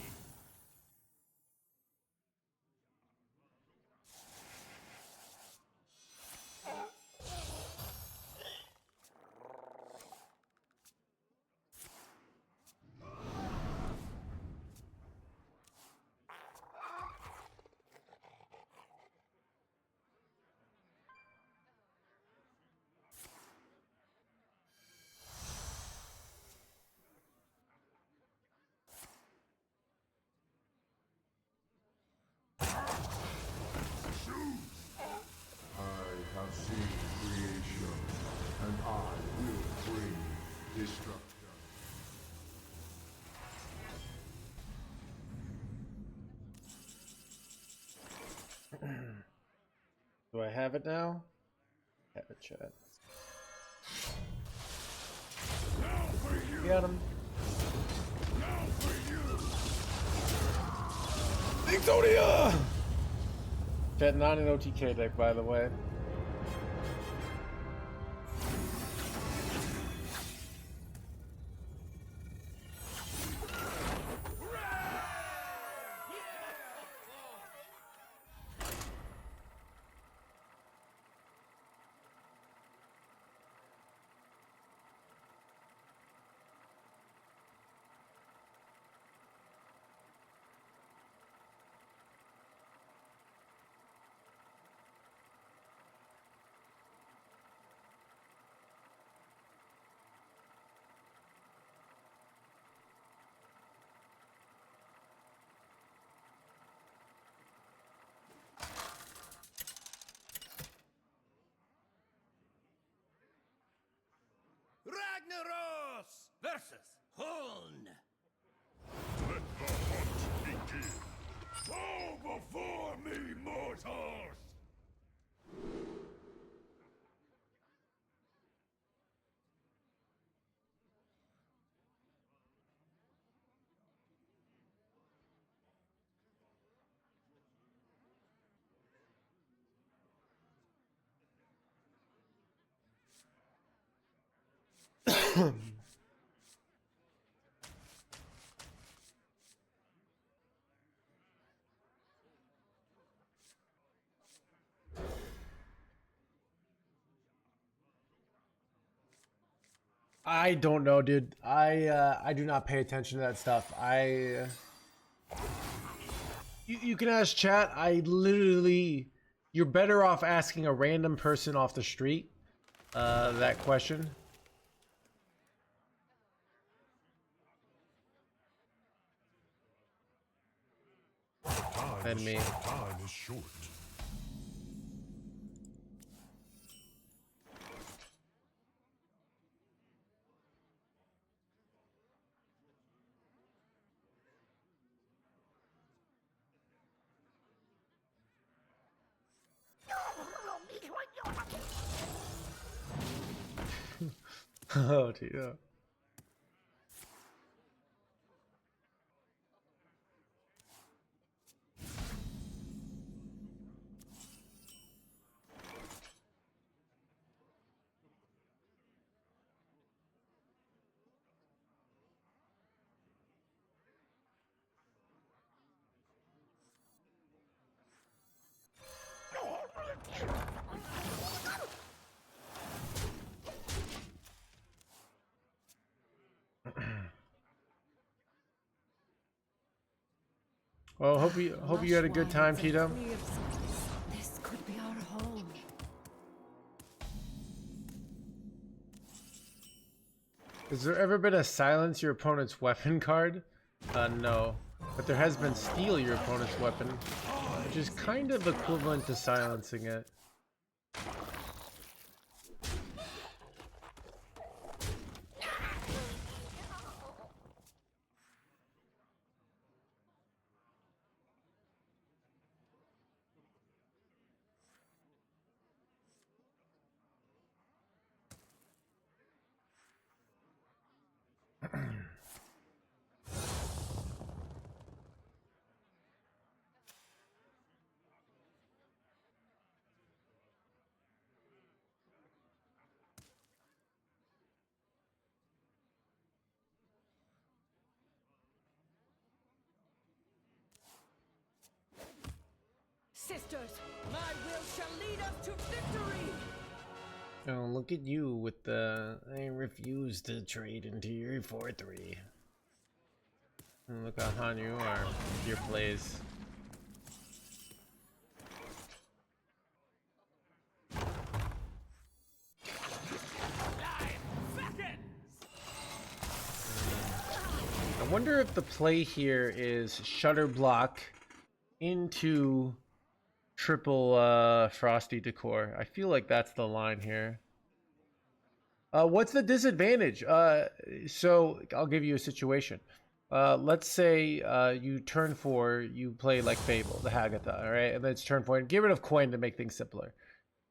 I have seen creation, and I will bring destruction. Do I have it now? Have it, chat. Now for you! Got him. Now for you! Victoria! Chat, not an OTK deck, by the way. Ragnaros versus Huln. Let the hunt begin! Fall before me, mortals! I don't know, dude. I do not pay attention to that stuff. You can ask chat. I literally, you're better off asking a random person off the street that question. Than me. Time is short. Oh dear. Well, hope you had a good time, Tito. This could be our home. Has there ever been a silence your opponent's weapon card? No. But there has been steal your opponent's weapon, which is kind of equivalent to silencing it. masters. My will shall lead us to victory. Oh, look at you with the I refuse to trade into your 4-3. And look how hot you are with your plays. I wonder if the play here is Shutter Block into triple Frosty Decor. I feel like that's the line here. What's the disadvantage? So I'll give you a situation. Let's say you turn 4, you play like Fable, the Hagatha, all right? And then it's turn 4, and get rid of coin to make things simpler.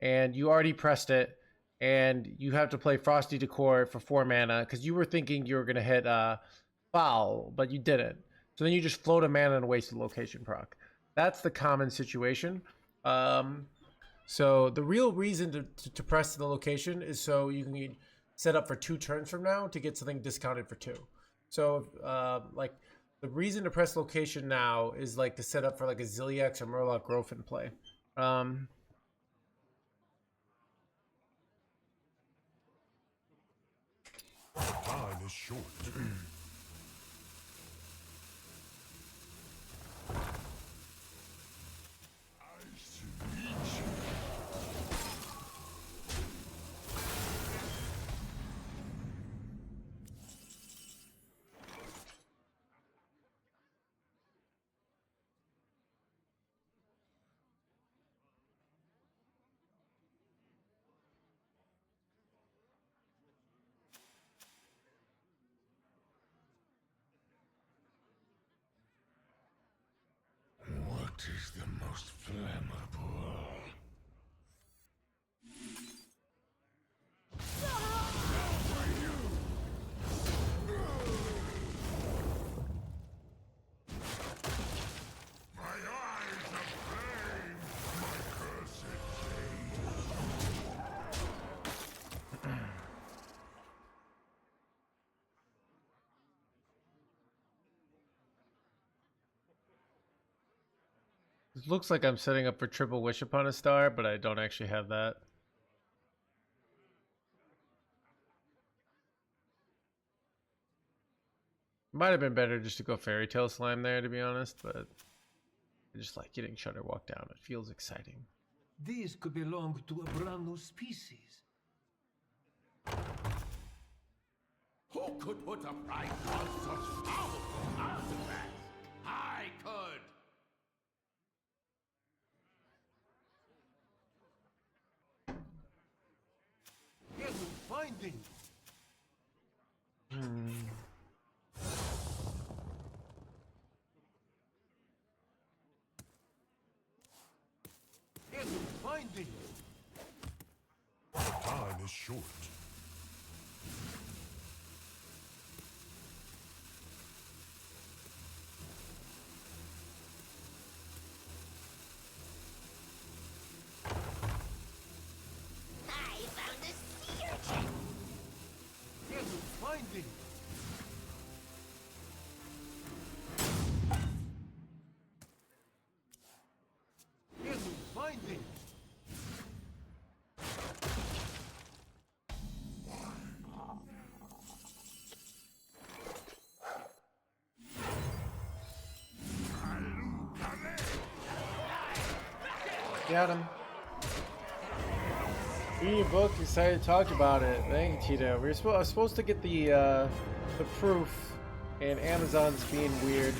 And you already pressed it, and you have to play Frosty Decor for 4 mana because you were thinking you were going to hit Foul, but you didn't. So then you just float a mana and waste a location proc. That's the common situation. So the real reason to press the location is so you can set up for 2 turns from now to get something discounted for 2. So like the reason to press location now is like to set up for like a Zilliax or Murloc Growth in play. Time is short. What is the most flammable? My eyes of flame, my cursed It looks like I'm setting up for triple Wish Upon a Star, but I don't actually have that. Might have been better just to go Fairy Tale Slime there, to be honest, but I just like getting Shutter Walk down. It feels exciting. These could belong to a brand new species. Who could put a price on such powerful artifacts? I could. Get them finding. Get them finding. time is short. I found a sea urchin. Get them finding. Get them finding. Got him. Reading a book, excited to talk about it. Thank you, Tito. I was supposed to get the proof, and Amazon's being weird.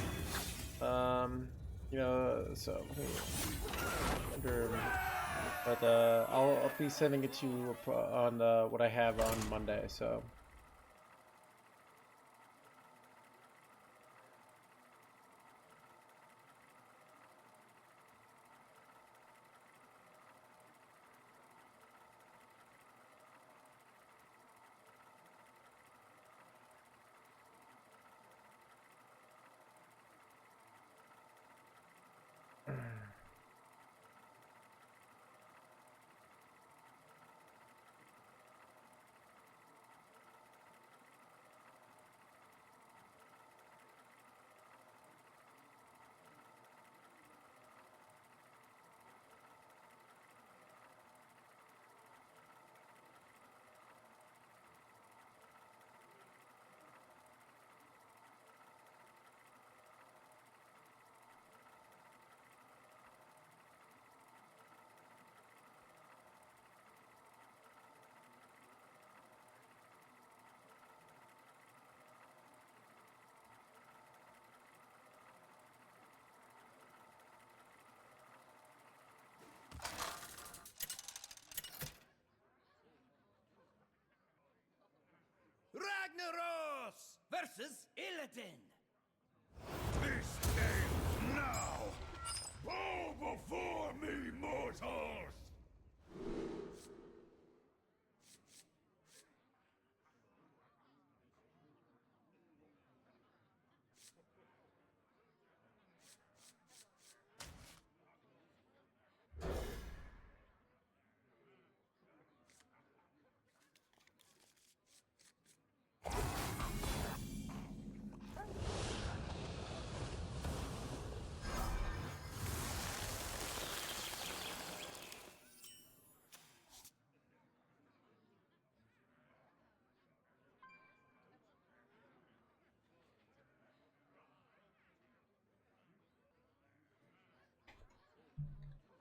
You know, so but I'll be sending it to you on what I have on Monday. So. Ragnaros versus Illidan. This ends now! Bow before me, mortals!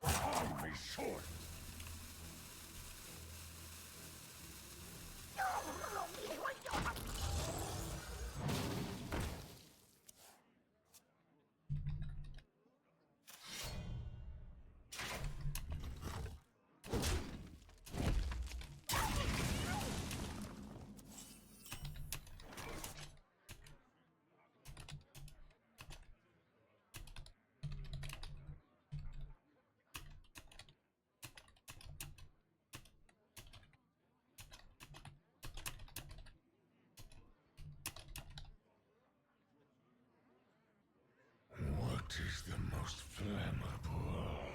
I'll be short! What is the most flammable?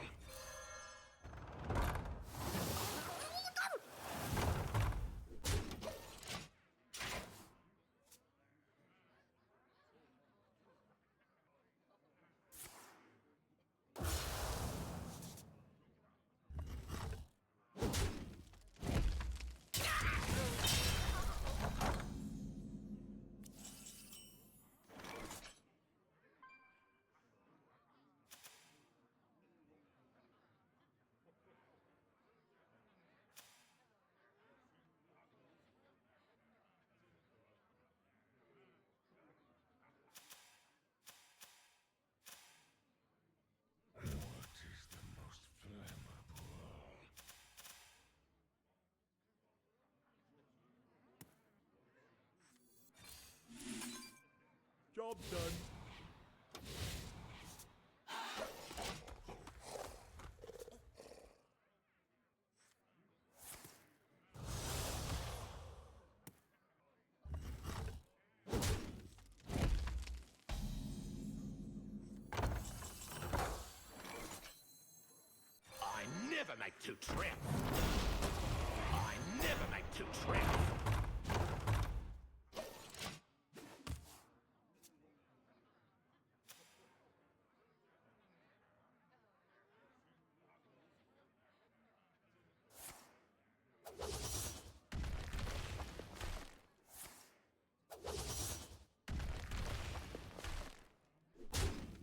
What is the most flammable? Job done. I never make two trips. I never make two trips.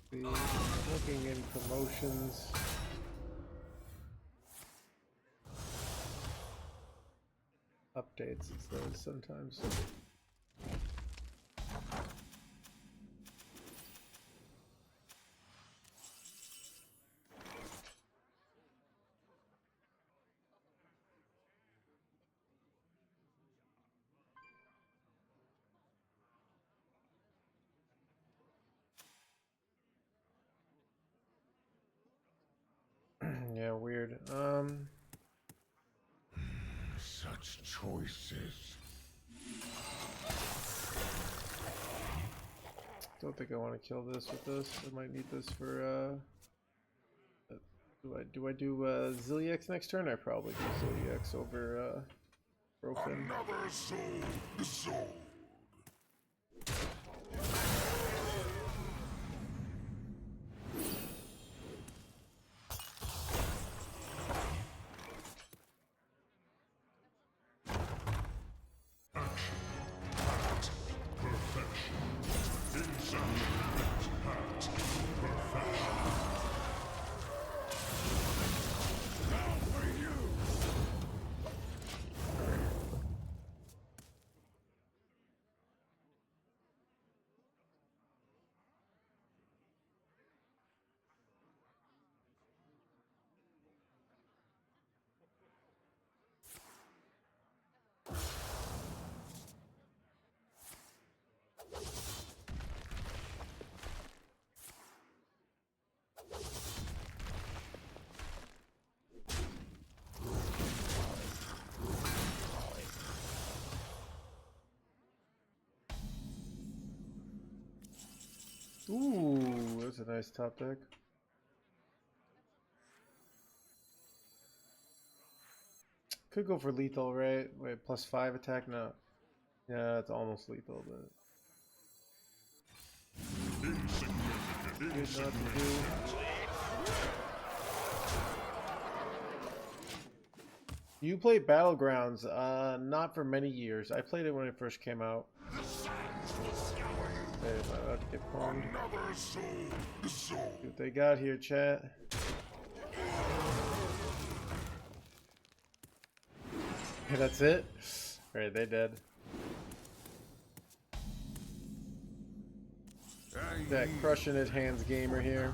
The looking in promotions. Updates, it says sometimes. Yeah, weird. Such choices. Don't think I want to kill this with this. I might need this for do I do Zilliax next turn? I probably do Zilliax over Broken. Another soul dissolved. Ooh, that's a nice top deck. Could go for lethal, right? Wait, +5 attack? No. Yeah, it's almost lethal, but... Good not to do. You played Battlegrounds? Not for many years. I played it when it first came out. Hey, am I about to get pwned? See what they got here, chat. Okay, that's it? Alright, they dead. That crushing it hands gamer here.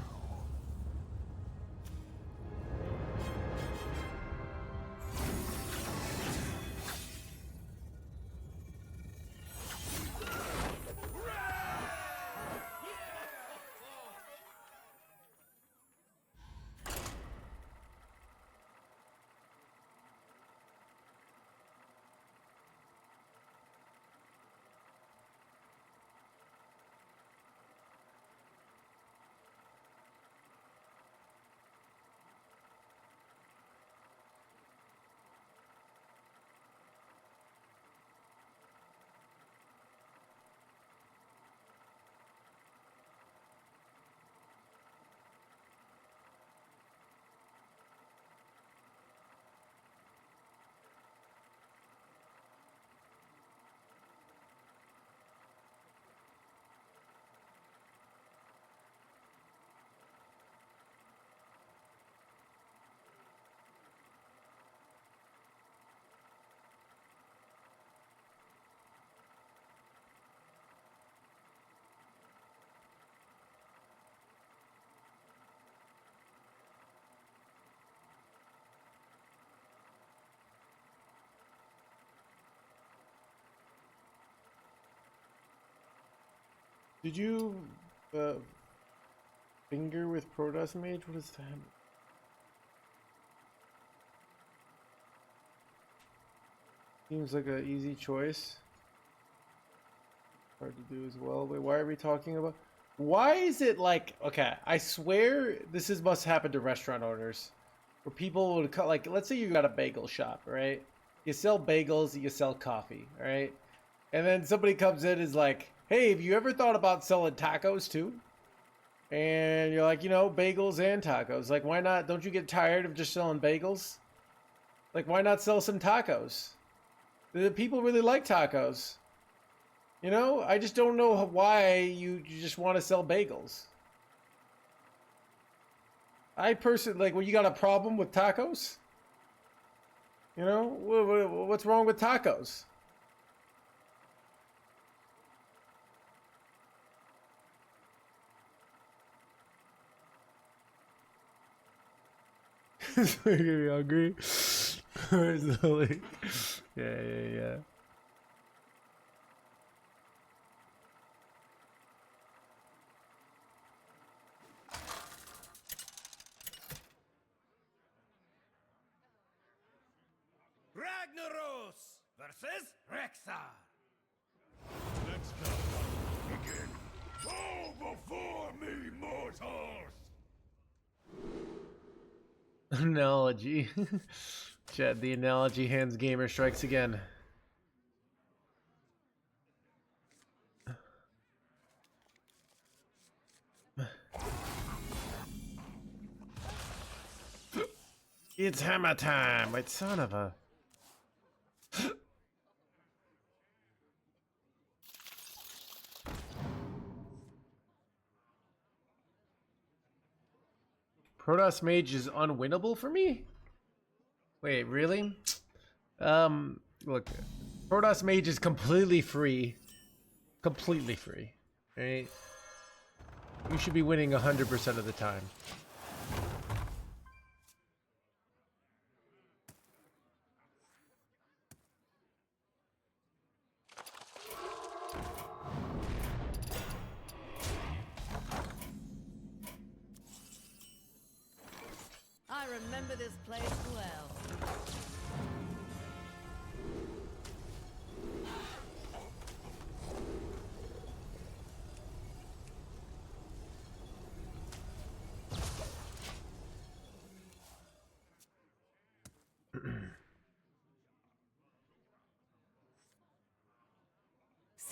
Did you finger with Protoss Mage? What is that? Seems like an easy choice. Hard to do as well. Wait, why are we talking about? Why is it like, okay, I swear this is must happen to restaurant owners. Where people would cut, like, let's say you got a bagel shop, right? You sell bagels, you sell coffee, right? And then somebody comes in and is like, hey, have you ever thought about selling tacos too? And you're like, you know, bagels and tacos. Like, why not? Don't you get tired of just selling bagels? Like, why not sell some tacos? The people really like tacos. You know, I just don't know why you just want to sell bagels. I personally, like, when you got a problem with tacos? You know, what's wrong with tacos? It's making me hungry. Yeah. Ragnaros versus Rexar. Let's go. Begin. Go before me, mortals! Analogy. Chad, the analogy hands gamer strikes again. It's hammer time! Wait, son of a... Protoss Mage is unwinnable for me? Wait, really? Look, Protoss Mage is completely free. Completely free. Right? You should be winning 100% of the time. I remember this place well.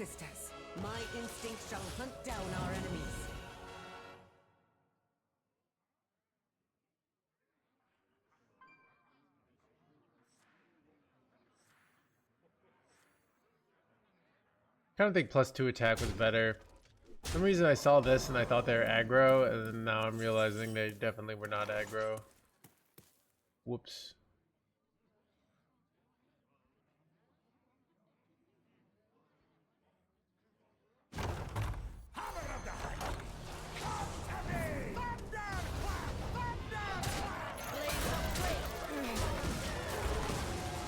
sisters. My instinct shall hunt down our enemies. Kind of think +2 attack was better. For some reason I saw this and I thought they were aggro, and then now I'm realizing they definitely were not aggro. Whoops.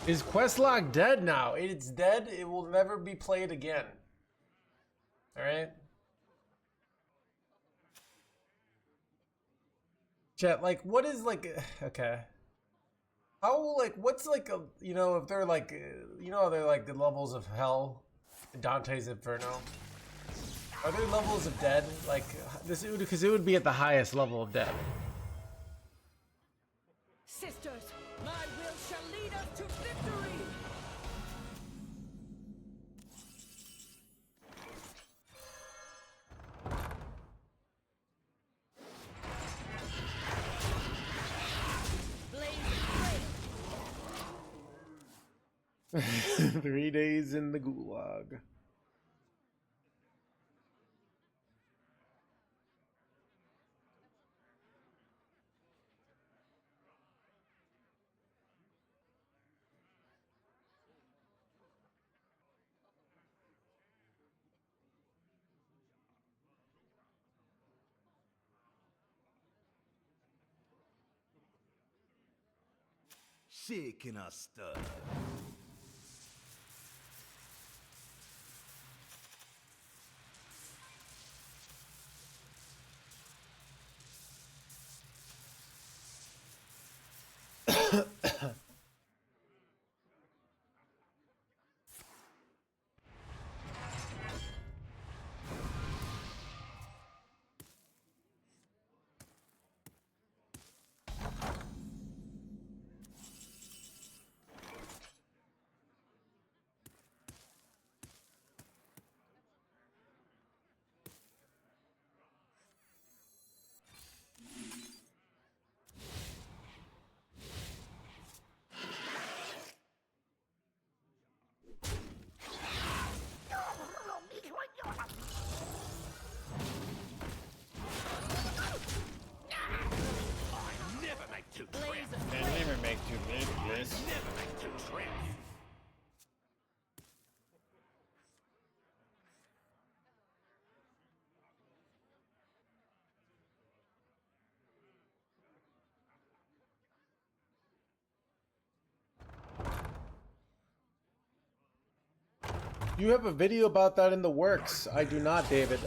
Is Questlog dead now? It's dead. It will never be played again. Alright? Chat, like, what is, like, okay. How, like, what's, like, a, you know, if they're, like, you know, they're, like, the levels of hell in Dante's Inferno? Are there levels of dead? Like, this, because it would be at the highest level of dead. Sisters, my will shall lead us to victory! Blaze 3 days in the gulag. Shaking a stir. Can't even make 2 mid, please. Never make 2 trips. You have a video about that in the works. I do not, David.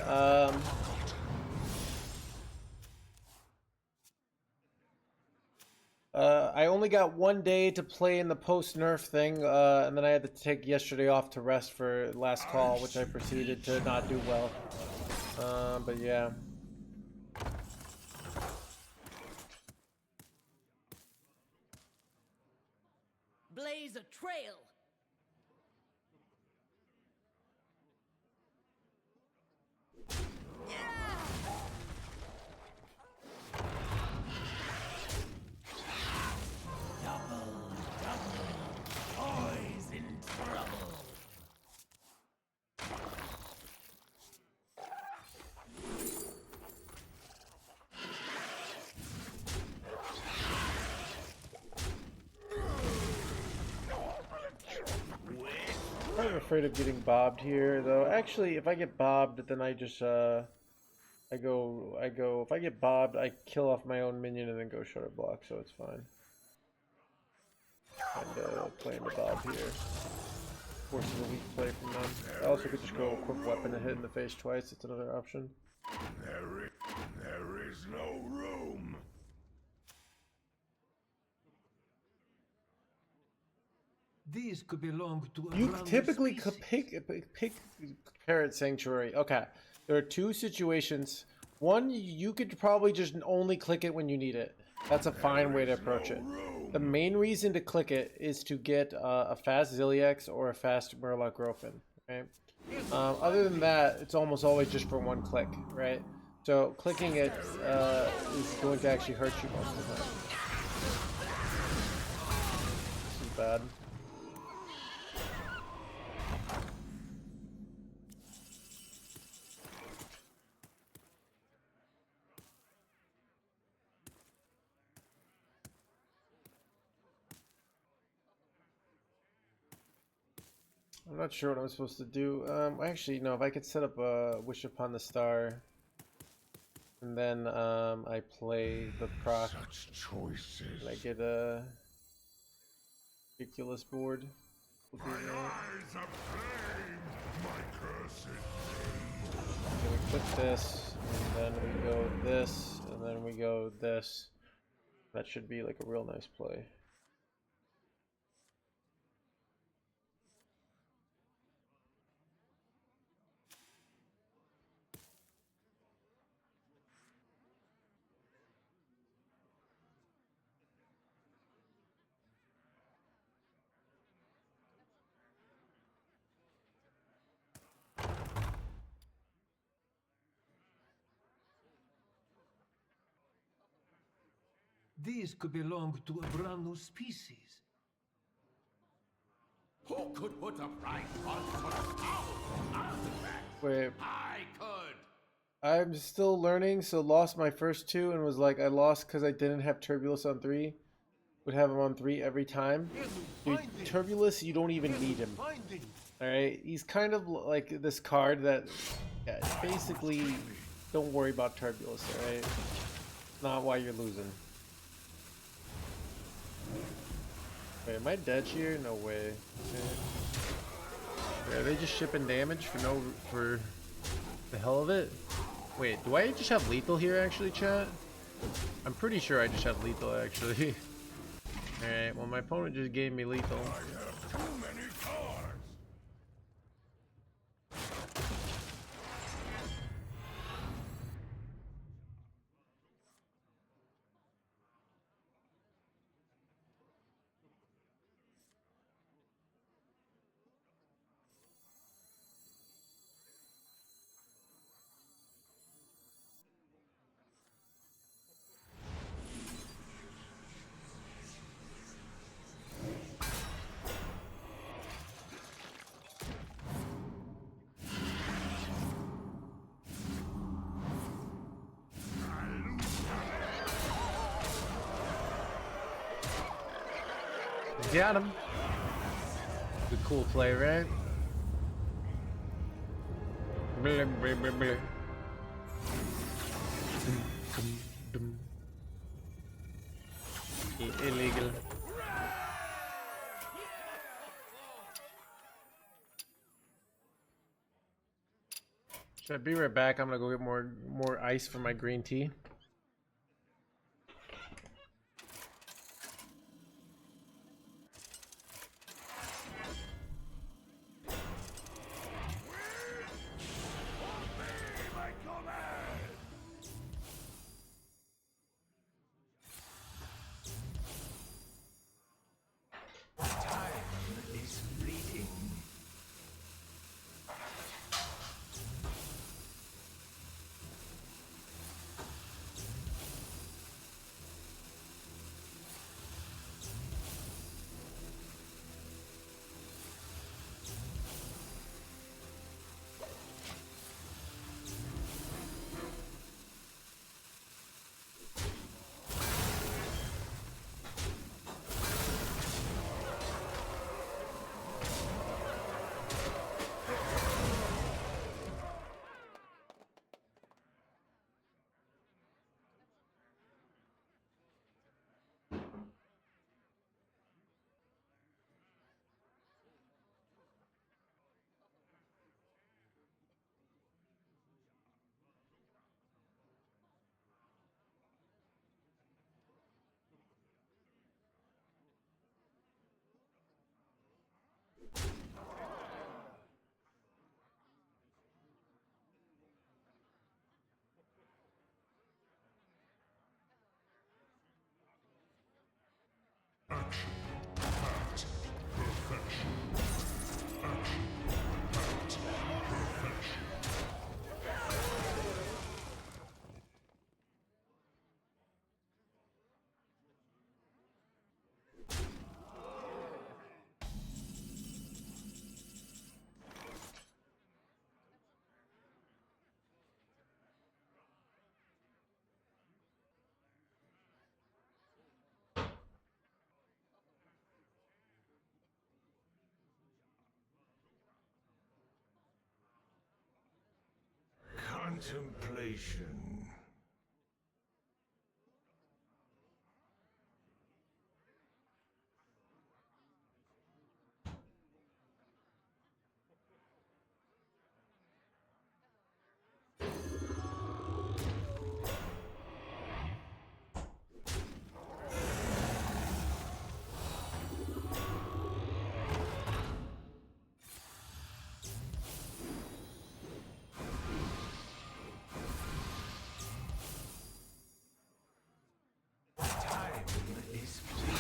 I only got 1 day to play in the post-nerf thing, and then I had to take yesterday off to rest for last call, which I proceeded to not do well. But yeah. a trail. I'm afraid of getting bobbed here, though. Actually, if I get bobbed, then I just, if I get bobbed, I kill off my own minion and then go shutter block, so it's fine. And, playing the bob here. Forces a weak play from them. I also could just go equip weapon and hit in the face twice, it's another option. There is no room. These could belong to a You brother typically species. could pick Parrot Sanctuary. Okay, there are two situations. One, you could probably just only click it when you need it. That's a fine way to approach it. The main reason to click it is to get a fast Ziliax or a fast Murloc Grofin. Okay? Other than that, it's almost always just for one click, right? So clicking it is going to actually hurt you most of the time. This is bad. I'm not sure what I'm supposed to do. Actually, no, if I could set up a Wish Upon the Star, and then I play the proc, Such choices. and I get a ridiculous board. We'll do that. Eyes of flame, my cursed Okay, we click this, and then we go this, and then we go this. That should be like a real nice play. These could belong to a brand new species. Who could put a price on such powerful artifacts? Wait, I could. I'm still learning, so lost my first two and was like, I lost because I didn't have Turbulus on 3. Would have him on 3 every time. Dude, Turbulus, you don't even need him. Alright, he's kind of like this card that, yeah, basically, don't worry about Turbulus, alright? Not why you're losing. Wait, am I dead here? No way. Okay. Are they just shipping damage for the hell of it? Wait, do I just have lethal here actually, chat? I'm pretty sure I just have lethal actually. Alright, well my opponent just gave me lethal. I have too many cards. Got him. Good cool play, right? Blah, blah, blah, blah. Illegal. Should I be right back? I'm gonna go get more ice for my green tea. Contemplation. Time is fleeting.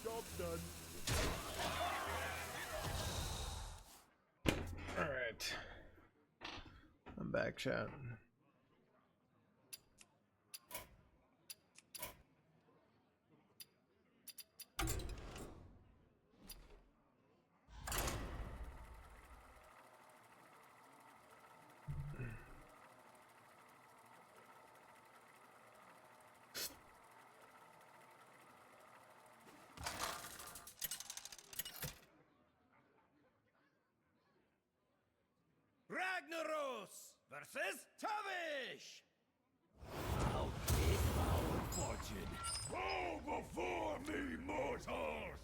Job done. All right. I'm back, chat. Ragnaros versus Tavish! I'll take our fortune. Go before me, mortals!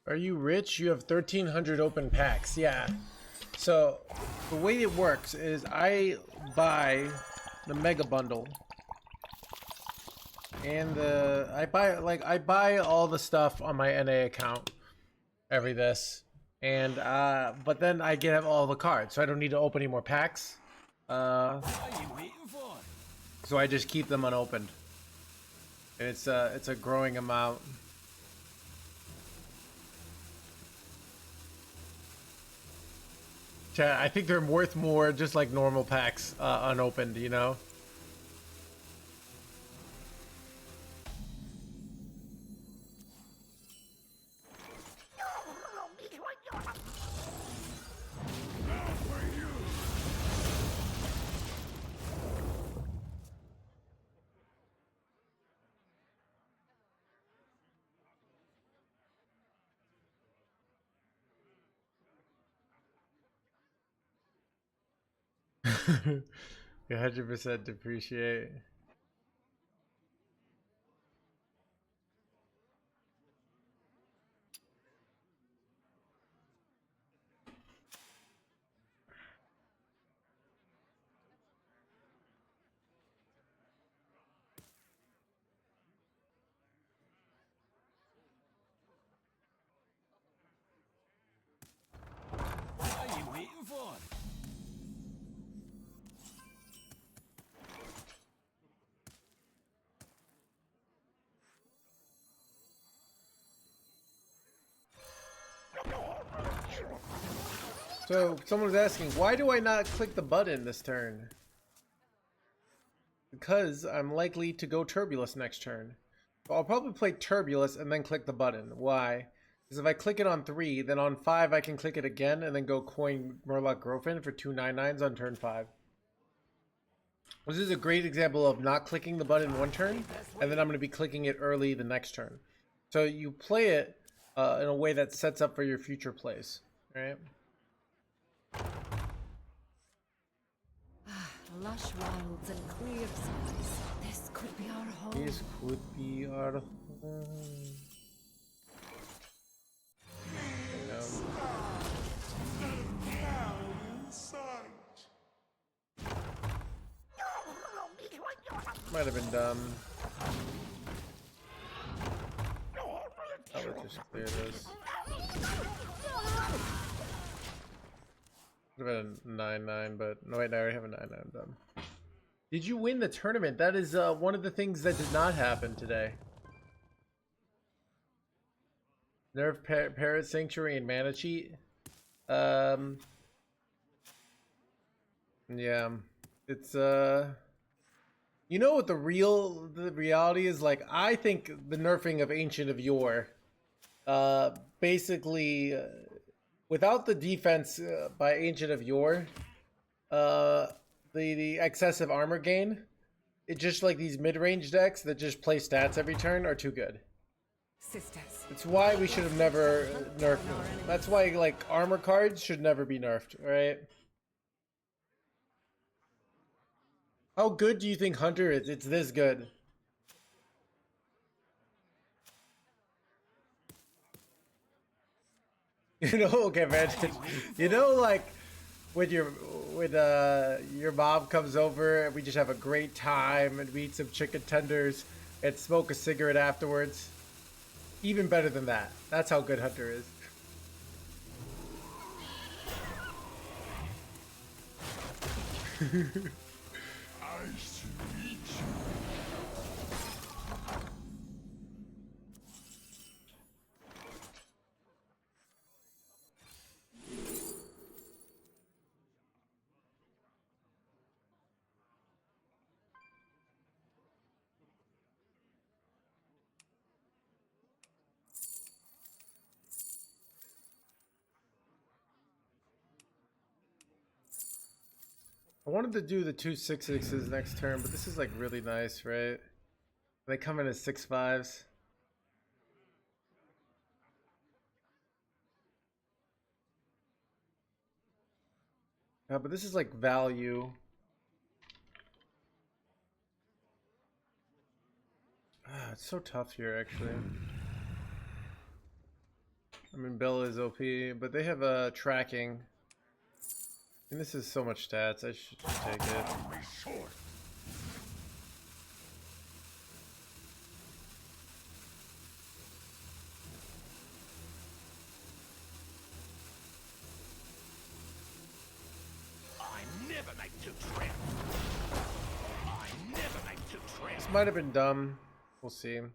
Are you rich? You have 1,300 open packs. Yeah. So the way it works is I buy the mega bundle, and I buy all the stuff on my NA account every this, and but then I get all the cards, so I don't need to open any more packs. What are you waiting for? So I just keep them unopened, and it's a growing amount. Chat, I think they're worth more just like normal packs unopened, you know? You 100% depreciate. What are you waiting for? So someone was asking, why do I not click the button this turn? Because I'm likely to go Turbulus next turn. So I'll probably play Turbulus and then click the button. Why? Because if I click it on 3, then on 5 I can click it again and then go coin Murloc Grofin for 2 9/9s on turn 5. This is a great example of not clicking the button one turn, and then I'm going to be clicking it early the next turn. So you play it in a way that sets up for your future plays. Right? Lush wilds and clear skies. This could be our home. This could be our home. Might have been dumb. I would just clear this. Could have been a 9/9, but no, wait, I already have a 9/9 done. Did you win the tournament? That is one of the things that did not happen today. Nerf Parrot Sanctuary and Mana Cheat. Yeah, it's you know what the reality is like. I think the nerfing of Ancient of Yore, basically, without the defense by Ancient of Yore, the excessive armor gain, it just like these mid-range decks that just play stats every turn are too good. Sisters. It's why we should have never nerfed them. That's why like armor cards should never be nerfed, right? How good do you think Hunter is? It's this good. You know, okay, man. You know, like when your mom comes over and we just have a great time and we eat some chicken tenders and smoke a cigarette afterwards. Even better than that. That's how good Hunter is. I see you. I wanted to do the 2/6/6s next turn, but this is like really nice, right? They come in as 6/5s. But this is like value. It's so tough here, actually. I mean, Bell is OP, but they have tracking. And this is so much stats, I should just take it. Be short. I never make two trips. I never make two trips. This might have been dumb. We'll see. It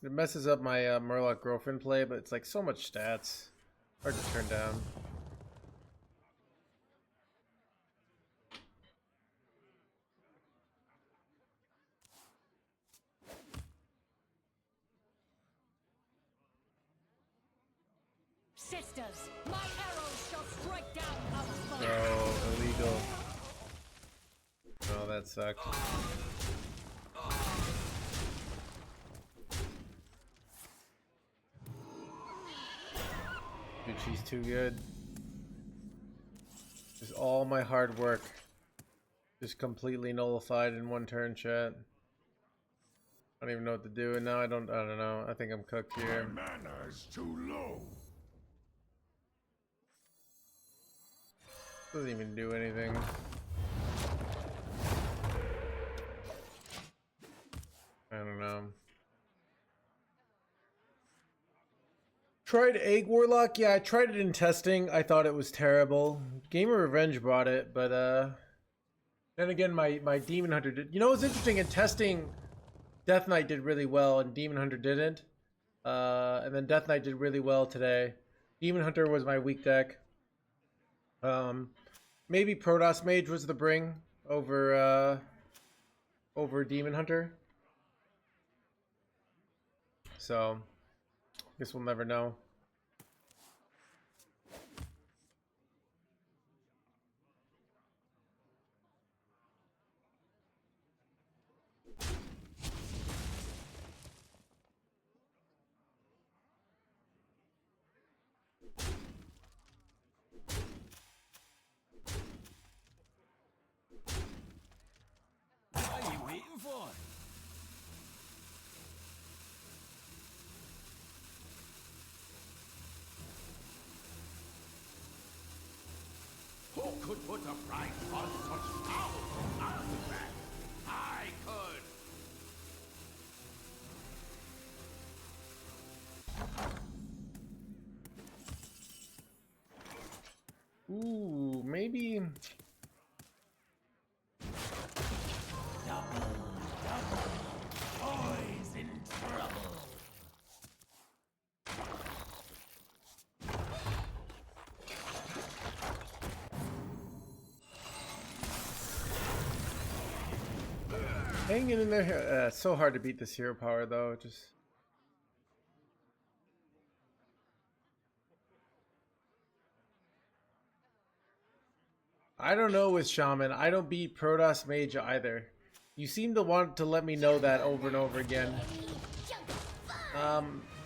messes up my Murloc girlfriend play, but it's like so much stats. Hard to turn down. Sisters, my arrows shall strike down our foes. Oh, illegal. Oh, that sucked. Dude, she's too good. Just all my hard work just completely nullified in one turn, chat. I don't even know what to do, and now I don't know. I think I'm cooked here. My mana is too low. Doesn't even do anything. I don't know. Tried Egg Warlock? Yeah, I tried it in testing. I thought it was terrible. Gamer Revenge brought it, but then again my Demon Hunter did. You know what's interesting? In testing, Death Knight did really well and Demon Hunter didn't. And then Death Knight did really well today. Demon Hunter was my weak deck. Maybe Protoss Mage was the bring over Demon Hunter. So, guess we'll never know. What are you waiting for? Who could put a price on such powerful artifacts? I could. Ooh, maybe. Double. Boys in trouble. hanging in there. It's so hard to beat this hero power though. Just. I don't know with Shaman. I don't beat Protoss Mage either. You seem to want to let me know that over and over again.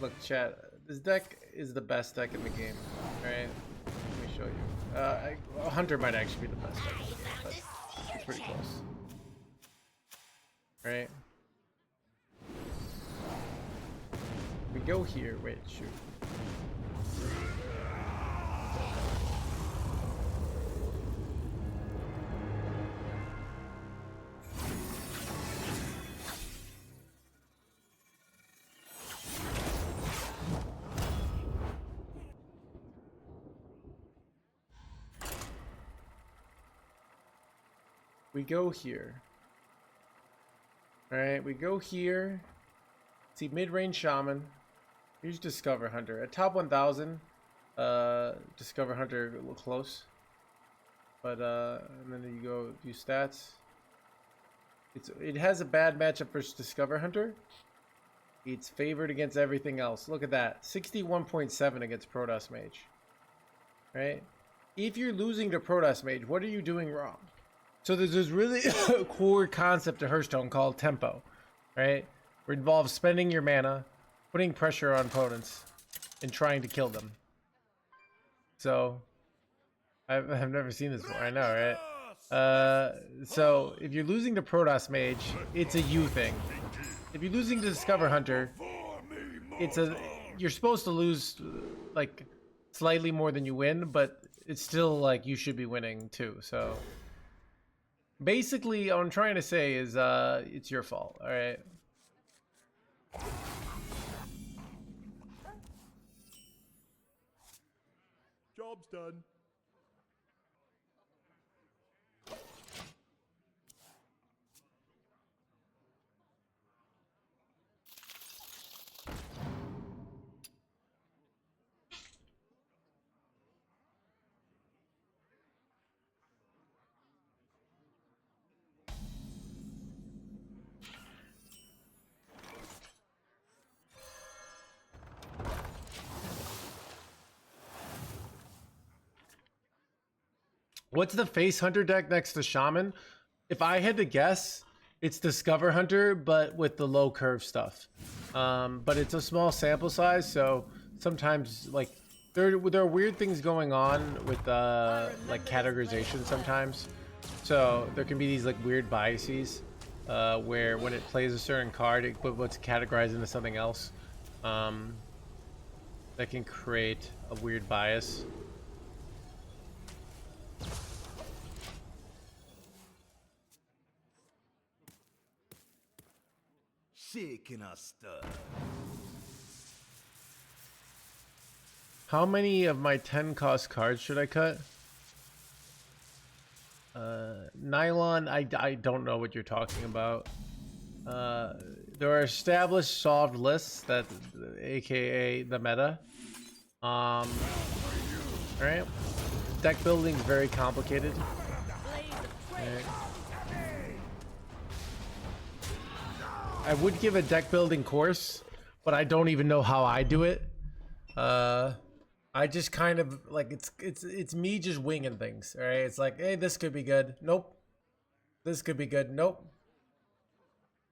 Look, chat. This deck is the best deck in the game. Alright? Let me show you. Hunter might actually be the best deck in the game, but it's pretty close. Right? We go here. Wait, shoot. We go here. Alright, we go here. See mid-range Shaman. Here's Discover Hunter. At top 1000, Discover Hunter a little close. But and then you go do stats. It has a bad matchup versus Discover Hunter. It's favored against everything else. Look at that. 61.7 against Protoss Mage. Right? If you're losing to Protoss Mage, what are you doing wrong? So there's this really core concept to Hearthstone called tempo, right? Where it involves spending your mana, putting pressure on opponents, and trying to kill them. So, I've never seen this before. I know, right? So if you're losing to Protoss Mage, it's a you thing. If you're losing to Discover Hunter, you're supposed to lose like slightly more than you win, but it's still like you should be winning too. So. Basically, what I'm trying to say is, it's your fault, alright? Job's done. What's the Face Hunter deck next to Shaman? If I had to guess, it's Discover Hunter, but with the low curve stuff. But it's a small sample size, so sometimes like there are weird things going on with like categorization sometimes. So there can be these like weird biases where when it plays a certain card, it what's categorized into something else. That can create a weird bias. Shaking us stuff. How many of my 10 cost cards should I cut? Nylon, I don't know what you're talking about. There are established solved lists that, aka the meta. Alright. Deck building is very complicated. Right. I would give a deck building course, but I don't even know how I do it. I just kind of like it's me just winging things. All right, it's like, hey, this could be good. Nope. This could be good. Nope.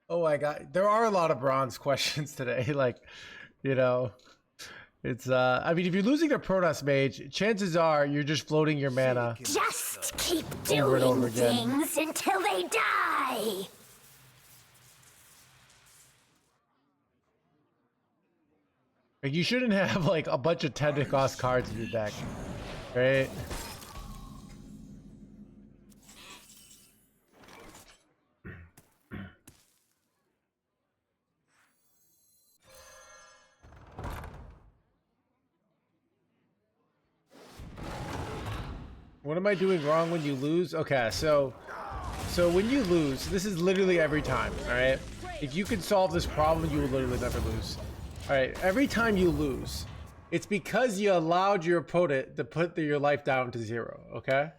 Oh, there are a lot of bronze questions today. Like, you know, it's I mean, if you're losing to Protoss Mage, chances are you're just floating your mana. Just keep Over and over doing again. things until they die. Like, you shouldn't have like a bunch of 10 cost cards in your deck, right? What am I doing wrong when you lose? Okay, so when you lose, this is literally every time, all right? If you can solve this problem, you will literally never lose. All right, every time you lose, it's because you allowed your opponent to put your life down to 0, okay?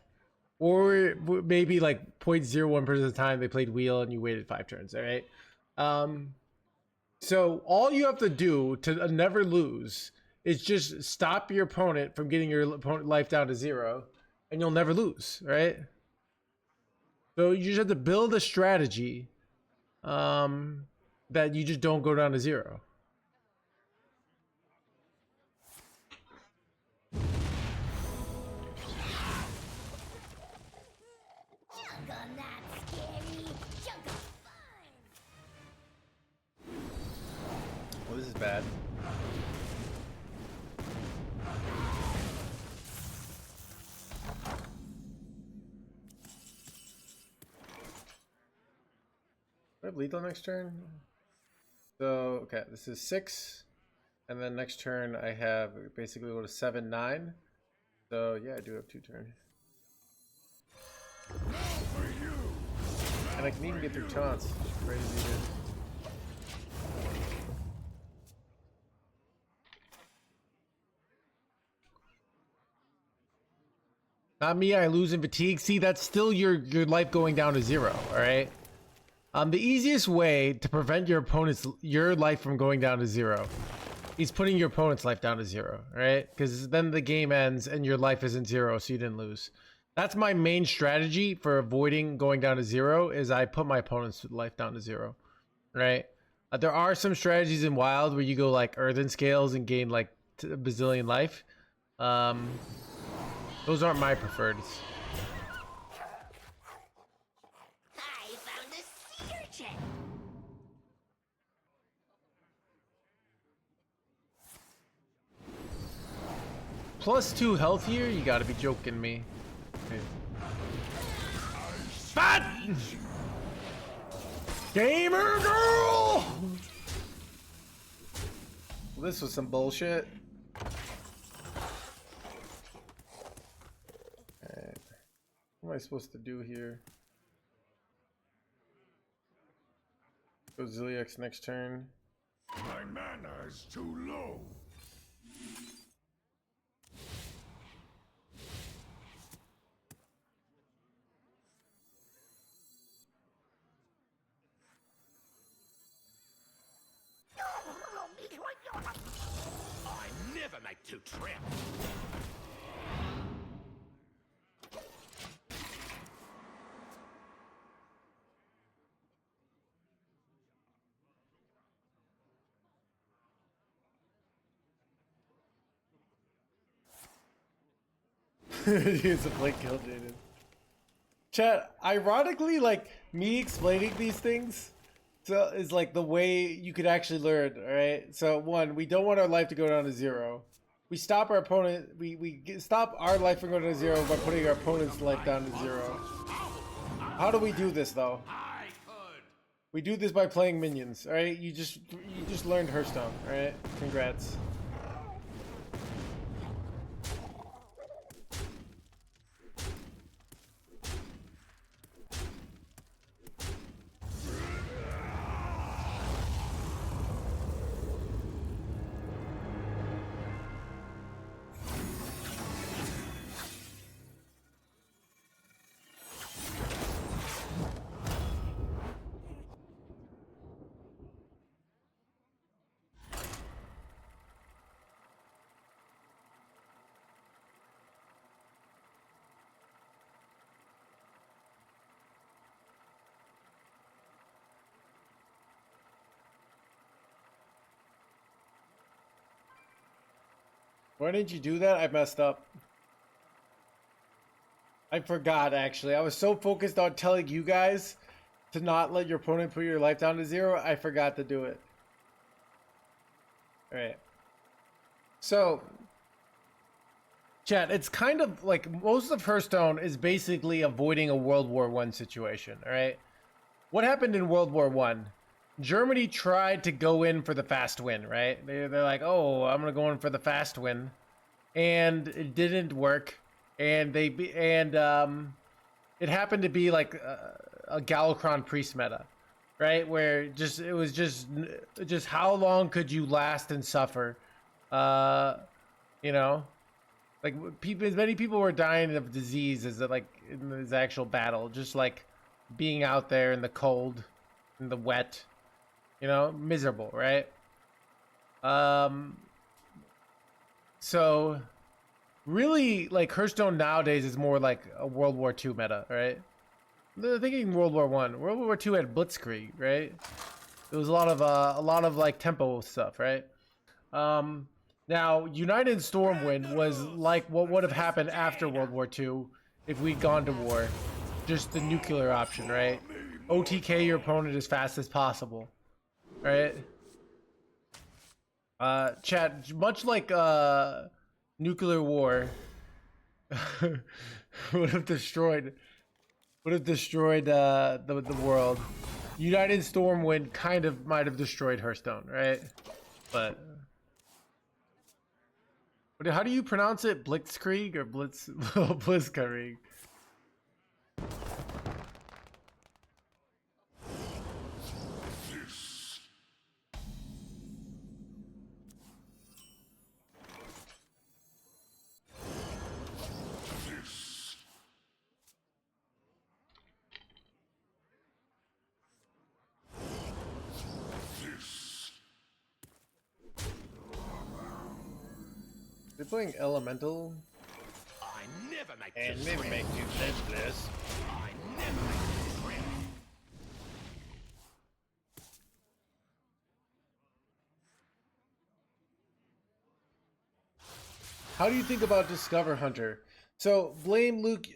or maybe like 0.01% of the time they played wheel and you waited 5 turns. All right. So all you have to do to never lose is just stop your opponent from getting your opponent life down to 0, and you'll never lose, right? So you just have to build a strategy that you just don't go down to 0. Jungle not scary. Jungle fun. Well, this is bad. I have lethal next turn. So okay, this is 6, and then next turn I have basically go to 7, 9. So yeah, I do have 2 turns, and I can even get through taunts. Crazy, dude. Not me, I lose in fatigue. See, that's still your life going down to 0, all right? The easiest way to prevent your life from going down to 0 is putting your opponent's life down to 0, right? Because then the game ends and your life isn't 0, so you didn't lose. That's my main strategy for avoiding going down to 0, is I put my opponent's life down to 0, right? There are some strategies in Wild where you go like Earthen Scales and gain like a bazillion life. Those aren't my preferreds. I found a sea urchin. +2 health here? You gotta be joking me. Okay. Fat! Gamer girl! Well, this was some bullshit. Alright. What am I supposed to do here? Go Ziliax next turn. My mana is too low. I never make 2 trips. It's a Blake kill, Jaden. Chat, ironically, like, me explaining these things is like the way you could actually learn, alright? So, 1, we don't want our life to go down to 0. We stop our opponent, stop our life from going to 0 by putting our opponent's life down to 0. How do we do this, though? I could. We do this by playing minions, alright? You just learned Hearthstone, alright? Congrats. Why didn't you do that? I messed up. I forgot, actually. I was so focused on telling you guys to not let your opponent put your life down to 0, I forgot to do it. Alright. So, chat, it's kind of like most of Hearthstone is basically avoiding a World War I situation, alright? What happened in World War I? Germany tried to go in for the fast win, right? They're like, oh, I'm gonna go in for the fast win, and it didn't work. And it happened to be like a Galakron priest meta, right? Where it was just how long could you last and suffer? You know, like as many people were dying of disease as that, like in this actual battle, just like being out there in the cold, in the wet, you know, miserable, right? So really, like, Hearthstone nowadays is more like a World War II meta, right? They're thinking World War One. World War II had Blitzkrieg, right? There was a lot of like tempo stuff, right? Now United Stormwind was like what would have happened after World War II if we'd gone to war. Just the nuclear option, right? OTK your opponent as fast as possible, right? Chat, much like nuclear war would have destroyed the world. United Stormwind kind of might have destroyed Hearthstone, right? But how do you pronounce it? Blitzkrieg or Blitzkrieg? They're playing Elemental. I never make And two maybe trips. make you senseless. I never make two trips. How do you think about Discover Hunter? So, Blame Luke,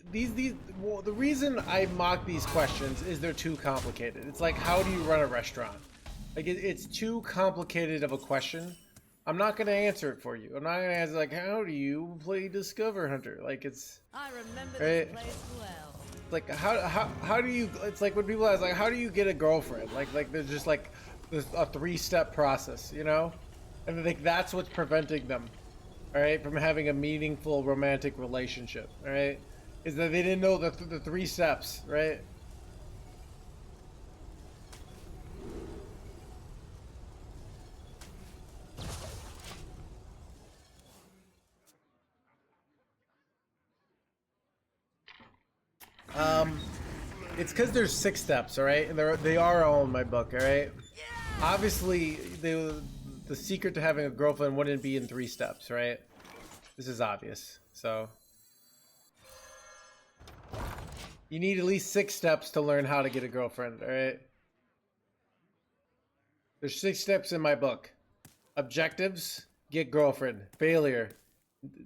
well, the reason I mock these questions is they're too complicated. It's like, how do you run a restaurant? Like, it's too complicated of a question. I'm not going to answer it for you. I'm not going to answer, like, how do you play Discover Hunter? Like, it's... I remember Right. this place well. Like, how do you... It's like when people ask, like, how do you get a girlfriend? Like there's just, like, there's a 3-step process, you know? And I think that's what's preventing them. Alright, from having a meaningful romantic relationship, alright? Is that they didn't know the 3 steps, right? It's because there's 6 steps, alright? And they are all in my book, alright? Obviously, the secret to having a girlfriend wouldn't be in 3 steps, right? This is obvious, so... You need at least 6 steps to learn how to get a girlfriend, alright? There's 6 steps in my book. Objectives, get girlfriend. Failure,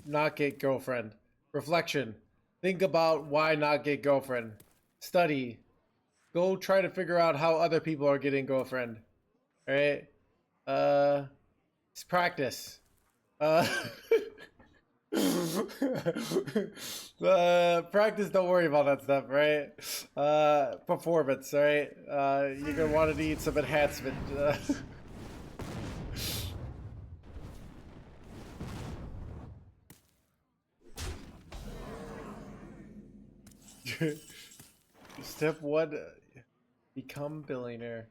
not get girlfriend. Reflection, think about why not get girlfriend. Study, go try to figure out how other people are getting girlfriend. Alright? It's practice. Practice, don't worry about that stuff, right? Performance, right? You're gonna want to need some enhancement. Step 1, become billionaire.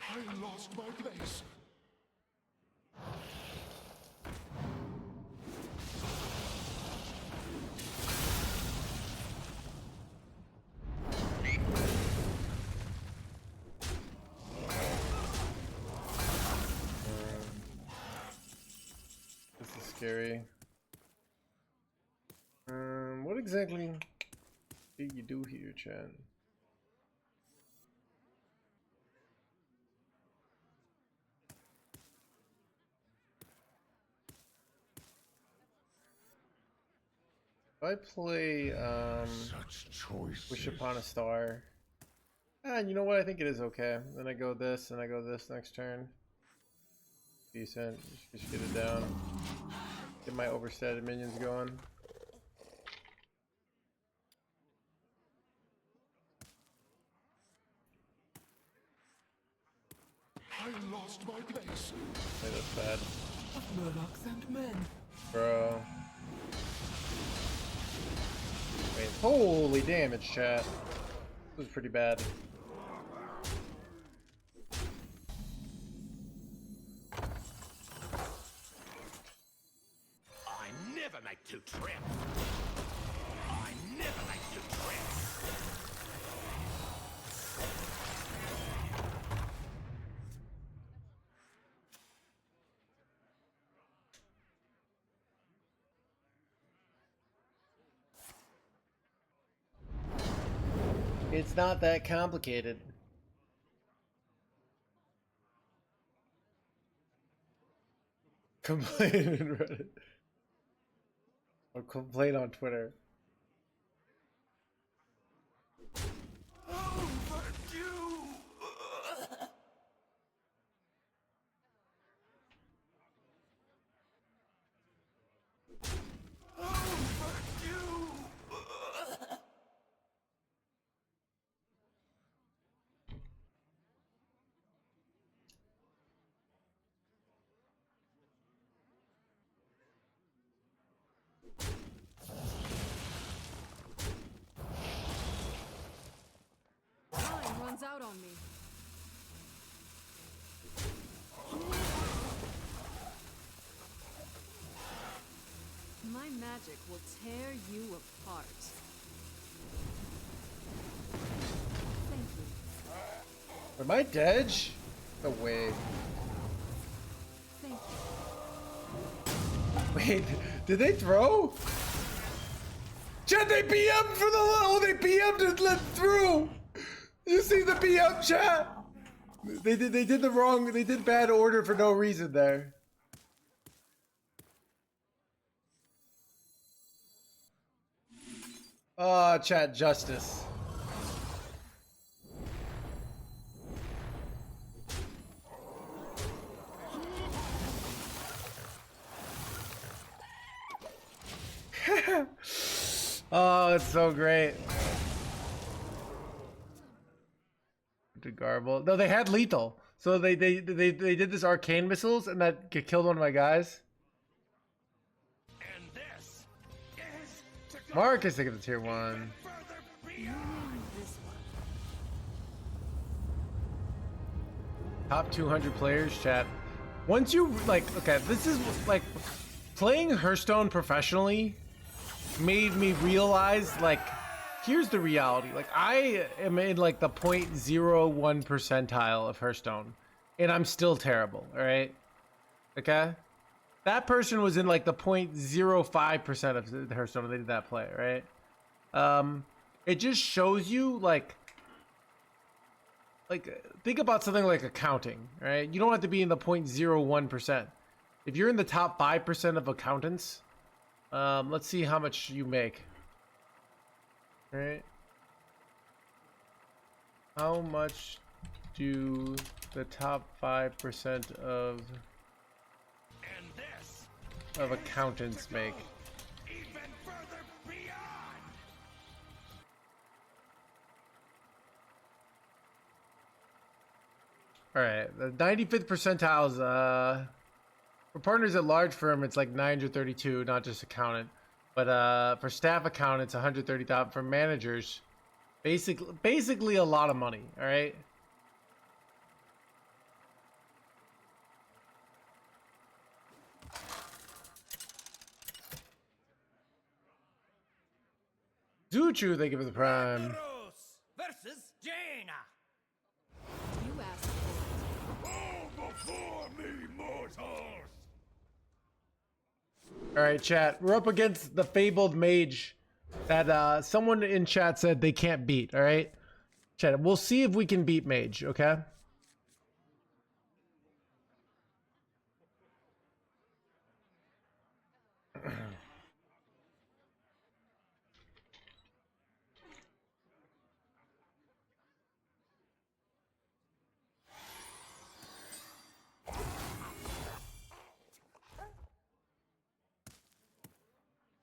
I lost my place. This is scary. What exactly do you do here, Chan? If I play Such choices. Wish Upon a Star, and you know what? I think it is okay. Then I go this, and I go this next turn. Decent. Just get it down. Get my overstated minions going. my place Hey, that's bad. of Murlocs and men. Bro. Wait, holy damage, chat. This was pretty bad. I never make two trips. I never make two trips. It's not that complicated. Complain in Reddit. Or complain on Twitter. Time runs out on me. My magic will tear you apart. Thank you. Am I dead? No way. Thank you. Wait, did they throw? Chat, they BM for the oh, they BM'd and let through. You see the BM, chat? They did the wrong, they did bad order for no reason there. Ah, chat, justice. Oh, it's so great. To garble. No, they had lethal. So they did this arcane missiles and that killed one of my guys. And this is to go Marcus taking the tier 1. further beyond. This one. Top 200 players, chat. Once you like, okay, this is like playing Hearthstone professionally made me realize, like, here's the reality. Like, I am in like the 0.01 percentile of Hearthstone, and I'm still terrible. All right, okay. That person was in like the 0.05% of the Hearthstone when they did that play, right? It just shows you like think about something like accounting, right? You don't have to be in the 0.01%. If you're in the top 5% of accountants, let's see how much you make. Right? How much do the top 5% And this of accountants make? even further beyond. All right, the 95th percentile is for partners at large firm, it's like 932, not just accountant. But for staff account, it's 130,000. For managers, basically a lot of money. All right. Zuchu, thank you for the prime. versus Jaina. You asked for it. All before me, mortals! All right, chat. We're up against the fabled mage that someone in chat said they can't beat. All right, chat. We'll see if we can beat mage. Okay.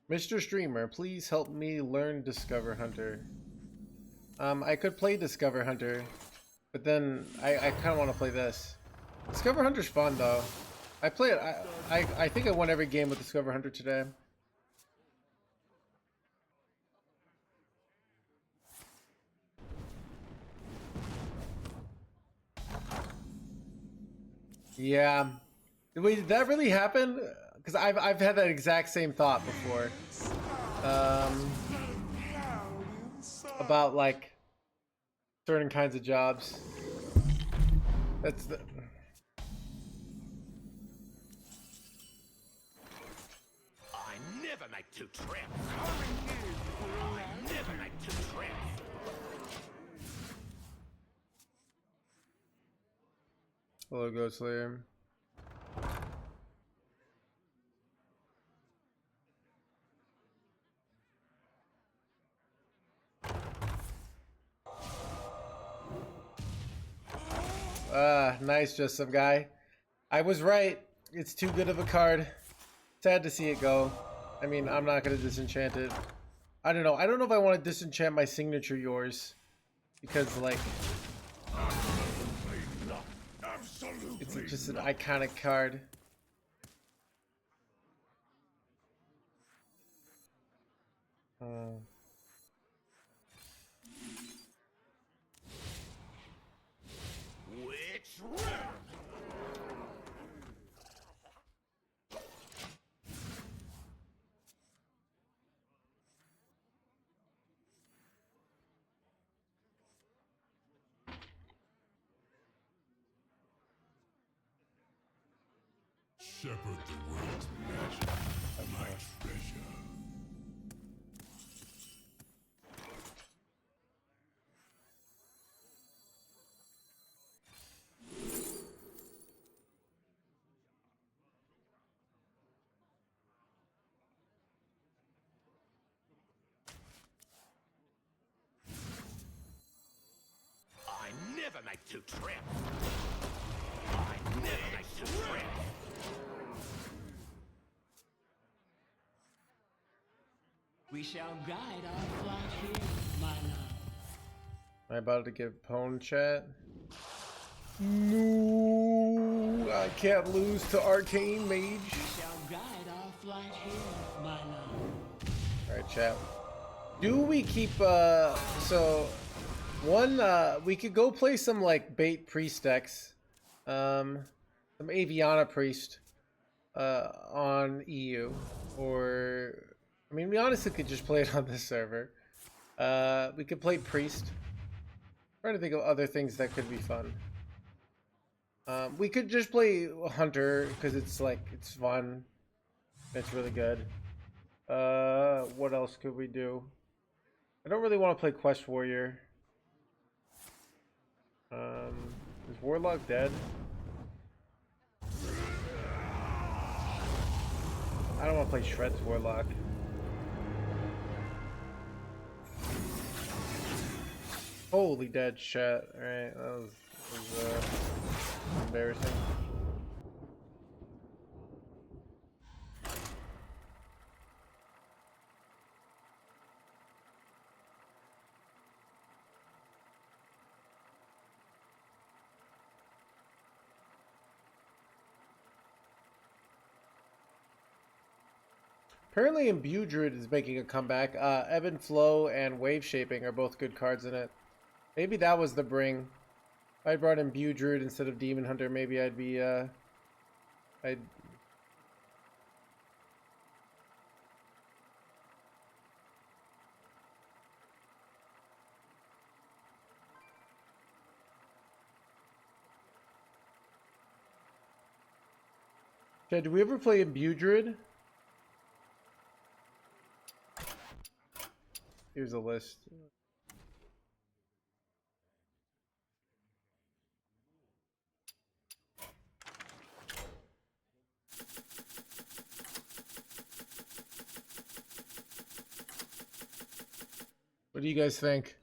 Mr. Streamer, please help me learn Discover Hunter. I could play Discover Hunter, but then I kind of want to play this. Discover Hunter's fun though. I play it. I think I won every game with Discover Hunter today. Yeah. Wait, did that really happen? Because I've had that exact same thought before. About like certain kinds of jobs. That's the. I never make two trips. I never make two trips. Hello, Ghost Slayer. Nice, just some guy. I was right. It's too good of a card. Sad to see it go. I mean, I'm not gonna disenchant it. I don't know. I don't know if I want to disenchant my signature yours. Because, like, it's just an iconic card. Which room? Shepherd the world's magic, my treasure. I never make two trips. I never make two trips. We shall guide our flight here, my love. Am I about to give Pwn chat? No, I can't lose to Arcane Mage. We shall guide our flight here, my love. Alright, chat. Do we keep, so, one, we could go play some, like, bait priest decks. Some Aviana priest, on EU. Or, I mean, we honestly could just play it on this server. We could play priest. I'm trying to think of other things that could be fun. We could just play Hunter, because it's, like, it's fun. It's really good. What else could we do? I don't really want to play Quest Warrior. Is Warlock dead? I don't want to play Shred's Warlock. Holy dead chat. Alright, that was embarrassing. Apparently Imbue Druid is making a comeback. Ebb and Flow and Wave Shaping are both good cards in it. Maybe that was the bring. If I brought Imbue Druid instead of Demon Hunter, maybe I'd be, Did we ever play Imbue Druid? Here's a list. What do you guys think?